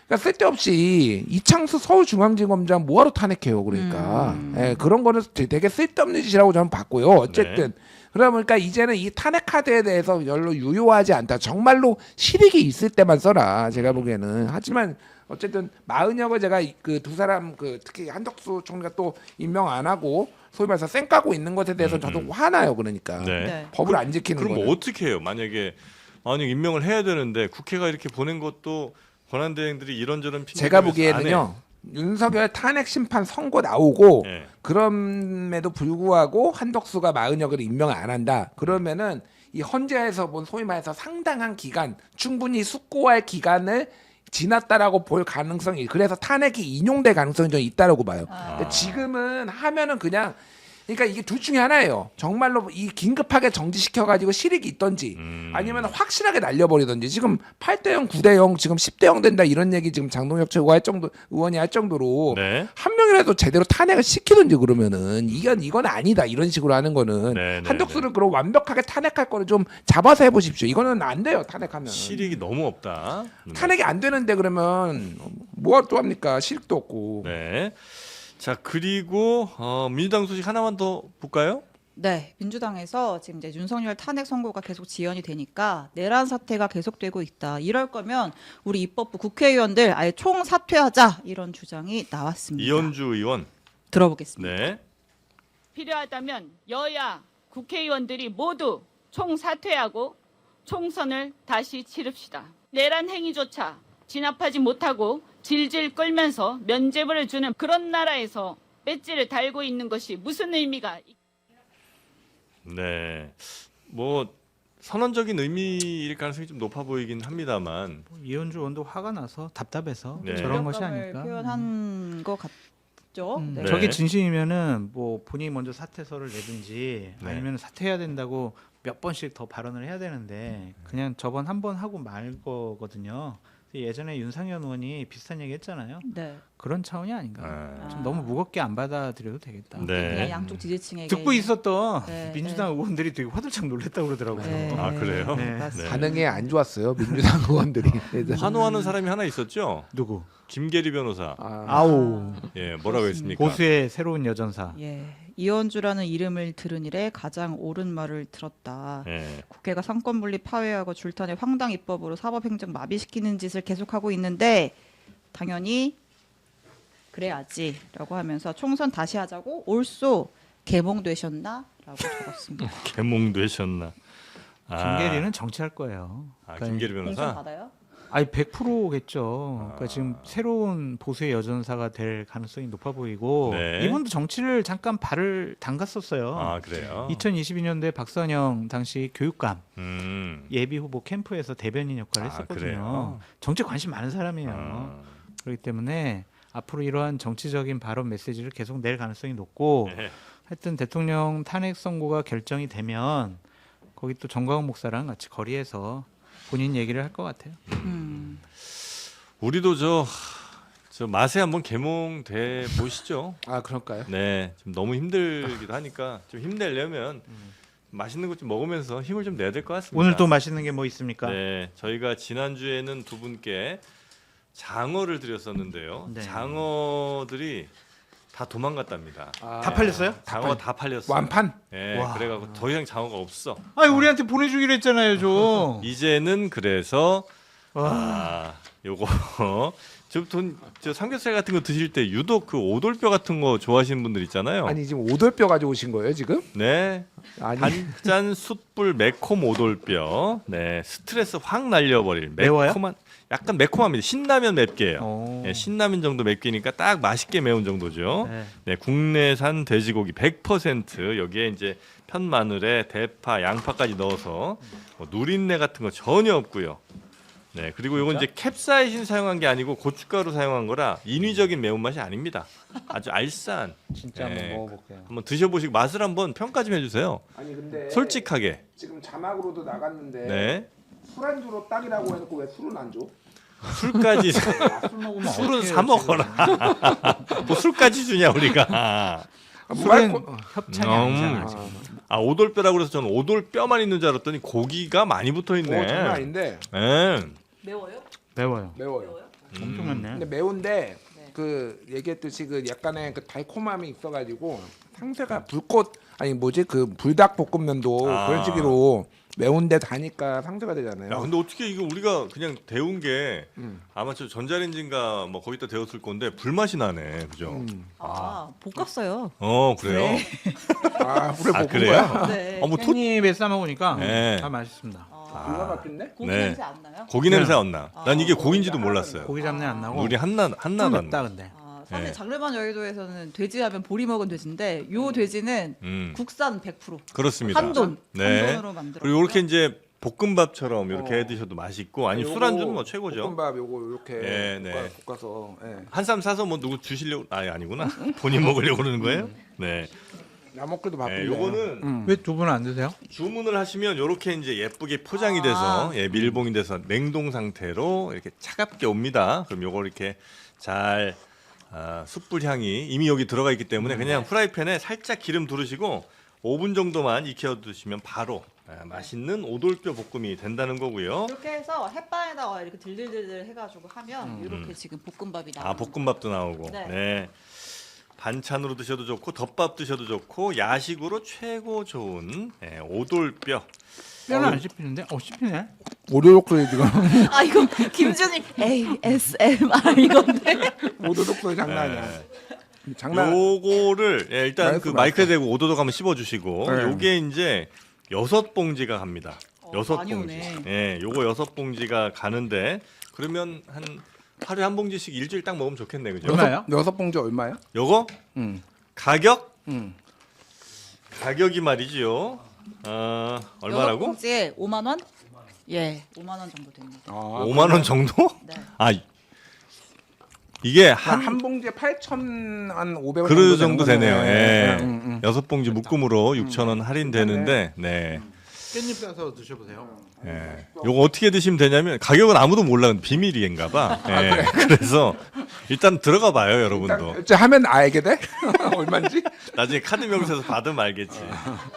S2: 그러니까 쓸데없이 이창수 서울중앙지검장 뭐하러 탄핵해요? 그러니까 예, 그런 거는 되게 쓸데없는 짓이라고 저는 봤고요. 어쨌든 그러다 보니까 이제는 이 탄핵 카드에 대해서 별로 유효하지 않다. 정말로 실익이 있을 때만 써라. 제가 보기에는. 하지만 어쨌든 마은혁을 제가 그 두 사람 그 특히 한덕수 총리가 또 임명 안 하고 소위 말해서 쌩 까고 있는 것에 대해서 저도 화나요. 그러니까
S3: 네.
S4: 네.
S2: 법을 안 지키는
S3: 그럼
S2: 거는.
S3: 뭐 어떻게 해요? 만약에 임명을 해야 되는데 국회가 이렇게 보낸 것도 권한대행들이 이런저런 핑계
S2: 제가
S3: 대면서 안
S2: 보기에는요. 윤석열 탄핵 심판 선고 나오고
S3: 해. 네.
S2: 그럼에도 불구하고 한덕수가 마은혁을 임명 안 한다. 그러면은 이 헌재에서 본 소위 말해서 상당한 기간, 충분히 숙고할 기간을 지났다라고 볼 가능성이, 그래서 탄핵이 인용될 가능성이 좀 있다라고 봐요. 근데 지금은 하면은 그냥, 그러니까 이게 둘 중에 하나예요. 정말로 이 긴급하게 정지시켜가지고 실익이 있던지 아니면 확실하게 날려버리던지. 지금 8대0, 9대0, 지금 10대0 된다 이런 얘기 지금 장동혁 최고가 할 정도, 의원이 할 정도로
S3: 네.
S2: 한 명이라도 제대로 탄핵을 시키든지 그러면은 이건 아니다 이런 식으로 하는 거는
S3: 네, 네,
S2: 한덕수를 그럼 완벽하게 탄핵할 거를 좀 잡아서 해보십시오. 이거는 안 돼요 탄핵하면.
S3: 실익이 너무 없다.
S2: 탄핵이 안 되는데 그러면 뭐가 또 합니까? 실익도 없고.
S3: 네. 자, 그리고 민주당 소식 하나만 더 볼까요?
S4: 네, 민주당에서 지금 이제 윤석열 탄핵 선고가 계속 지연이 되니까 내란 사태가 계속되고 있다. 이럴 거면 우리 입법부 국회의원들 아예 총 사퇴하자 이런 주장이 나왔습니다.
S3: 이현주 의원.
S4: 들어보겠습니다.
S3: 네.
S6: 필요하다면 여야 국회의원들이 모두 총사퇴하고 총선을 다시 치릅시다. 내란 행위조차 진압하지 못하고 질질 끌면서 면죄부를 주는 그런 나라에서 배지를 달고 있는 것이 무슨 의미가
S3: 네. 뭐 선언적인 의미일 가능성이 좀 높아 보이긴 합니다만.
S1: 이현주 의원도 화가 나서 답답해서
S3: 네.
S1: 저런 것이
S4: 위력감을
S1: 아닐까.
S4: 표현한 것 같죠. 네.
S3: 네.
S1: 저게 진심이면은 뭐 본인이 먼저 사퇴서를 내든지
S3: 네.
S1: 아니면 사퇴해야 된다고 몇 번씩 더 발언을 해야 되는데 그냥 저번 한 번 하고 말 거거든요. 예전에 윤상현 의원이 비슷한 얘기 했잖아요.
S4: 네.
S1: 그런 차원이 아닌가.
S3: 아,
S1: 좀 너무 무겁게 안 받아들여도 되겠다.
S3: 네.
S4: 그냥 양쪽 지지층에게
S1: 듣고 있었던
S4: 네,
S1: 민주당 의원들이 되게 화들짝 놀랐다고 그러더라고요.
S4: 네.
S3: 아, 그래요?
S1: 네.
S4: 맞습니다.
S2: 반응이 안 좋았어요 민주당 의원들이. 그래서
S3: 환호하는 사람이 하나 있었죠.
S1: 누구?
S3: 김계리 변호사.
S1: 아우.
S3: 예, 뭐라고 했습니까?
S1: 보수의 새로운 여전사.
S4: 예, 이현주라는 이름을 들은 이래 가장 옳은 말을 들었다.
S3: 예.
S4: 국회가 상권분리 파회하고 줄탄의 황당 입법으로 사법행정 마비시키는 짓을 계속하고 있는데 당연히 그래야지라고 하면서 총선 다시 하자고 올소 개몽되셨나라고 적었습니다.
S3: 개몽되셨나? 아,
S1: 김계리는 정치할 거예요.
S3: 아,
S1: 그러니까
S3: 김계리
S4: 공천
S3: 변호사.
S4: 받아요?
S1: 아니 100%겠죠. 그러니까 지금 새로운 보수의 여전사가 될 가능성이 높아 보이고
S3: 네.
S1: 이분도 정치를 잠깐 발을 담갔었어요.
S3: 아 그래요.
S1: 2022년도에 박선영 당시 교육감 예비 후보 캠프에서 대변인 역할을
S3: 아,
S1: 했었거든요.
S3: 그래요?
S1: 정치에 관심 많은 사람이에요.
S3: 아.
S1: 그렇기 때문에 앞으로 이러한 정치적인 발언 메시지를 계속 낼 가능성이 높고
S3: 네.
S1: 하여튼 대통령 탄핵 선고가 결정이 되면 거기 또 정광훈 목사랑 같이 거리에서 본인 얘기를 할 것 같아요.
S3: 우리도 저 맛에 한번 개몽돼 보시죠.
S2: 아 그럴까요?
S3: 네, 좀 너무 힘들기도 하니까 좀 힘내려면 맛있는 것 좀 먹으면서 힘을 좀 내야 될 것 같습니다.
S1: 오늘 또 맛있는 게 뭐 있습니까?
S3: 네, 저희가 지난 주에는 두 분께 장어를 드렸었는데요.
S1: 네.
S3: 장어들이 다 도망갔답니다.
S1: 다 팔렸어요?
S3: 장어 다 팔렸어.
S2: 완판?
S3: 네,
S1: 와.
S3: 그래가지고 더 이상 장어가 없어.
S1: 아니 우리한테 보내주기로 했잖아요, 좀.
S3: 이제는 그래서
S1: 와.
S3: 요거 저 삼겹살 같은 거 드실 때 유독 그 오돌뼈 같은 거 좋아하시는 분들 있잖아요.
S2: 아니 지금 오돌뼈 가지고 오신 거예요 지금?
S3: 네,
S2: 아니
S3: 단짠 숯불 매콤 오돌뼈. 네, 스트레스 확 날려버릴
S1: 매워요?
S3: 매콤한 약간 매콤합니다. 신라면 맵게예요.
S1: 오.
S3: 네, 신라면 정도 맵기니까 딱 맛있게 매운 정도죠.
S1: 네.
S3: 네, 국내산 돼지고기 100% 여기에 이제 편마늘에 대파, 양파까지 넣어서 누린내 같은 거 전혀 없고요. 네, 그리고 이건 이제 캡사이신 사용한 게 아니고 고춧가루 사용한 거라 인위적인 매운맛이 아닙니다. 아주 알싸한.
S1: 진짜
S3: 네.
S1: 한번 먹어볼게요.
S3: 한번 드셔보시고 맛을 한번 평가 좀 해주세요.
S2: 아니 근데
S3: 솔직하게.
S2: 지금 자막으로도 나갔는데
S3: 네.
S2: 술안주로 딱이라고 해놓고 왜 술은 안 줘?
S3: 술까지
S1: 술 먹으면
S3: 술은
S1: 어떡해요,
S3: 사 먹어라. 뭐 술까지 주냐 우리가.
S1: 술은 협찬이 아니잖아.
S3: 아 오돌뼈라고 그래서 저는 오돌뼈만 있는 줄 알았더니 고기가 많이 붙어 있네.
S2: 장난 아닌데
S3: 네.
S4: 매워요?
S1: 매워요.
S2: 매워요.
S1: 엄청 맵네.
S2: 근데 매운데
S4: 네.
S2: 그 얘기했듯이 그 약간의 그 달콤함이 있어가지고 상세가 불꽃 아니 뭐지 그 불닭볶음면도
S3: 아.
S2: 그런 식으로 매운데 다니까 상세가 되잖아요.
S3: 야 근데 어떻게 이거 우리가 그냥 데운 게
S2: 음.
S3: 아마 저 전자레인지인가 뭐 거기다 데웠을 건데 불맛이 나네, 그죠?
S4: 볶았어요.
S3: 그래요.
S4: 네.
S2: 아 물에 볶은
S3: 그래요?
S2: 거야?
S4: 네.
S3: 뭐 토,
S1: 깻잎에 싸 먹으니까
S3: 네.
S1: 다 맛있습니다.
S2: 기가 막힌데?
S4: 고기
S3: 네.
S4: 냄새 안 나요?
S3: 고기 냄새 안 나.
S4: 아.
S3: 난 이게 고기인지도 몰랐어요.
S1: 고기 잡내 안 나고.
S3: 우리 한나도
S1: 좀
S3: 안
S1: 맵다
S3: 나.
S1: 근데.
S4: 사실
S3: 네.
S4: 장르만 여의도에서는 돼지하면 보리 먹은 돼지인데 요 돼지는 국산 100%.
S3: 그렇습니다.
S4: 한돈.
S3: 네.
S4: 한돈으로 만들어.
S3: 그리고 이렇게 이제 볶음밥처럼 이렇게 해 드셔도 맛있고 아니
S2: 요거
S3: 술안주는 뭐 최고죠.
S2: 볶음밥 요거 이렇게
S3: 네, 네.
S2: 볶아서 예.
S3: 한 쌈 싸서 뭐 누구 주시려고 아니구나. 본인 먹으려고 그러는 거예요? 네.
S2: 나 먹기도 바쁜데.
S3: 네, 요거는
S1: 왜 두 분은 안 드세요?
S3: 주문을 하시면 이렇게 이제 예쁘게 포장이 돼서 밀봉이 돼서 냉동 상태로 이렇게 차갑게 옵니다. 그럼 요거 이렇게 잘 숯불 향이 이미 여기 들어가 있기 때문에 그냥 프라이팬에 살짝 기름 두르시고 5분 정도만 익혀 두시면 바로 맛있는 오돌뼈 볶음이 된다는 거고요.
S4: 이렇게 해서 햇반에다가 이렇게 들들들들 해가지고 하면 이렇게 지금 볶음밥이 나와요.
S3: 볶음밥도 나오고.
S4: 네.
S3: 네. 반찬으로 드셔도 좋고 덮밥 드셔도 좋고 야식으로 최고 좋은 오돌뼈.
S1: 뼈는 안 씹히는데? 씹히네.
S2: 오도독소리 지금
S4: 아 이거 김준일 ASMR 이건데.
S2: 오도독소리 장난 아니야.
S3: 네.
S2: 장난.
S3: 요거를 일단
S2: 맛있어,
S3: 그
S2: 맛있어.
S3: 마이크에 대고 오도독 한번 씹어주시고
S2: 네.
S3: 요게 이제 6봉지가 갑니다. 여섯
S4: 많이
S3: 봉지.
S4: 오네.
S3: 예, 요거 6봉지가 가는데 그러면 한 하루에 한 봉지씩 일주일 딱 먹으면 좋겠네, 그죠?
S1: 얼마예요?
S2: 여섯 봉지 얼마야?
S3: 요거 가격?
S2: 응.
S3: 가격이 말이지요. 얼마라고?
S4: 봉지에 5만 원? 예, 5만 원 정도 됩니다.
S3: 5만 원 정도?
S4: 네.
S3: 아 이게
S2: 한 봉지에 8,500원
S3: 그 정도 되네요.
S2: 거네.
S3: 예.
S2: 응.
S3: 6봉지 묶음으로 6,000원 할인되는데 네.
S1: 깻잎 싸서 드셔보세요.
S3: 예. 요거 어떻게 드시면 되냐면 가격은 아무도 몰라. 비밀인가 봐. 예. 그래서 일단 들어가 봐요, 여러분도.
S2: 이제 하면 알게 돼? 얼마인지?
S3: 나중에 카드 명세서 받으면 알겠지.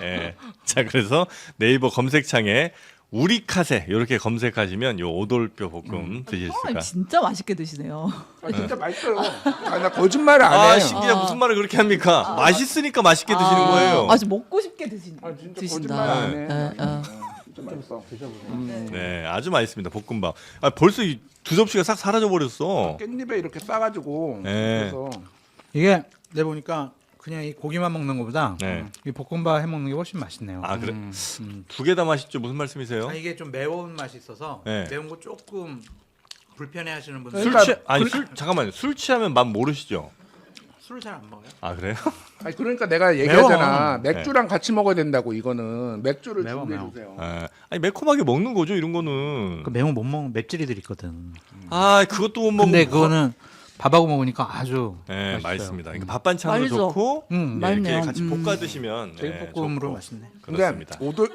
S3: 예. 자, 그래서 네이버 검색창에 우리카세 이렇게 검색하시면 요 오돌뼈 볶음 드실
S4: 형님
S3: 수가.
S4: 진짜 맛있게 드시네요.
S2: 아, 진짜 맛있어요. 나 거짓말 안 해.
S3: 신기해. 무슨 말을 그렇게 합니까? 맛있으니까 맛있게 드시는 거예요.
S4: 아주 먹고 싶게
S2: 진짜
S4: 드신다.
S2: 거짓말 안 해. 진짜 맛있어.
S3: 네, 아주 맛있습니다. 볶음밥. 벌써 이 두 접시가 싹 사라져 버렸어.
S2: 깻잎에 이렇게 싸가지고
S3: 네.
S2: 그래서
S1: 이게 내 보니까 그냥 이 고기만 먹는 것보다
S3: 네.
S1: 이 볶음밥 해 먹는 게 훨씬 맛있네요.
S3: 아, 그래? 두 개 다 맛있죠. 무슨 말씀이세요?
S1: 이게 좀 매운 맛이 있어서
S3: 네.
S1: 매운 거 조금 불편해하시는 분들
S2: 그러니까
S3: 잠깐만요. 술 취하면 맛 모르시죠?
S1: 술을 잘 안 먹어요.
S3: 아 그래요?
S2: 아니 그러니까 내가 얘기하잖아.
S1: 매워.
S2: 맥주랑 같이 먹어야 된다고 이거는 맥주를
S1: 매워,
S2: 준비해
S1: 매워.
S2: 주세요.
S3: 아, 아니 매콤하게 먹는 거죠 이런 거는.
S1: 그 매운 못 먹는 맵찔이들 있거든.
S3: 아 그것도 못 먹고.
S1: 근데 그거는 밥하고 먹으니까 아주
S3: 네,
S1: 맛있어요.
S3: 맛있습니다. 그러니까 밥 반찬으로
S4: 맛있어.
S3: 좋고
S1: 음,
S3: 네, 이렇게
S4: 맛있네요.
S3: 같이 볶아 드시면
S1: 제육볶음으로
S3: 좋고.
S1: 맛있네.
S3: 그렇습니다.
S2: 근데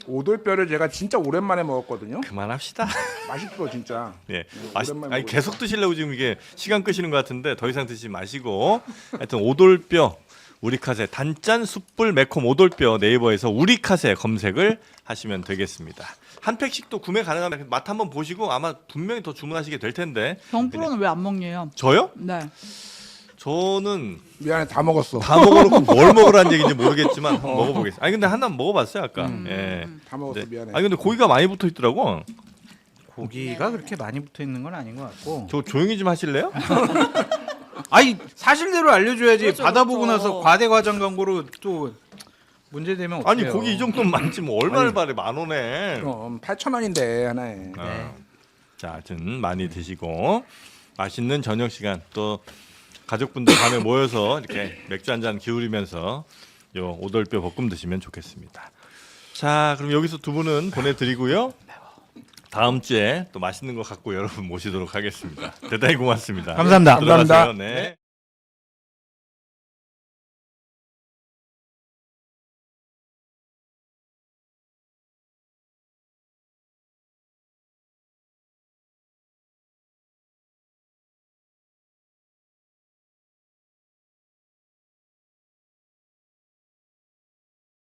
S2: 오돌뼈를 제가 진짜 오랜만에 먹었거든요.
S3: 그만합시다.
S2: 맛있어 진짜.
S3: 예,
S2: 오랜만에
S3: 아니
S2: 먹으니까.
S3: 계속 드시려고 지금 이게 시간 끄시는 것 같은데 더 이상 드시지 마시고 하여튼 오돌뼈 우리카세 단짠 숯불 매콤 오돌뼈 네이버에서 우리카세 검색을 하시면 되겠습니다. 한 팩씩 또 구매 가능합니다. 맛 한번 보시고 아마 분명히 더 주문하시게 될 텐데.
S4: 경프로는 왜 안 먹냐요?
S3: 저요?
S4: 네.
S3: 저는
S2: 미안해 다 먹었어.
S3: 다 먹어놓고 뭘 먹으라는 얘기인지 모르겠지만 한번 먹어보겠습니다. 아니 근데 하나 먹어봤어요 아까. 예.
S2: 다 먹었어
S3: 네.
S2: 미안해.
S3: 아니 근데 고기가 많이 붙어 있더라고.
S1: 고기가 그렇게 많이 붙어 있는 건 아닌 것 같고.
S3: 저 조용히 좀 하실래요?
S1: 아니 사실대로 알려줘야지.
S4: 그렇죠,
S1: 받아보고
S4: 그렇죠.
S1: 나서 과대과장 광고로 또 문제되면
S3: 아니
S1: 어떡해요.
S3: 고기 이 정도는 많지 뭐 얼마를 바래 10,000원에.
S2: 그럼 8,000원인데 하나에.
S3: 네. 자, 하여튼 많이 드시고 맛있는 저녁 시간 또 가족분들 밤에 모여서 이렇게 맥주 한 잔 기울이면서 요 오돌뼈 볶음 드시면 좋겠습니다. 자, 그럼 여기서 두 분은 보내드리고요. 다음 주에 또 맛있는 거 갖고 여러분 모시도록 하겠습니다. 대단히 고맙습니다.
S1: 감사합니다.
S3: 들어가세요.
S2: 감사합니다.
S3: 네.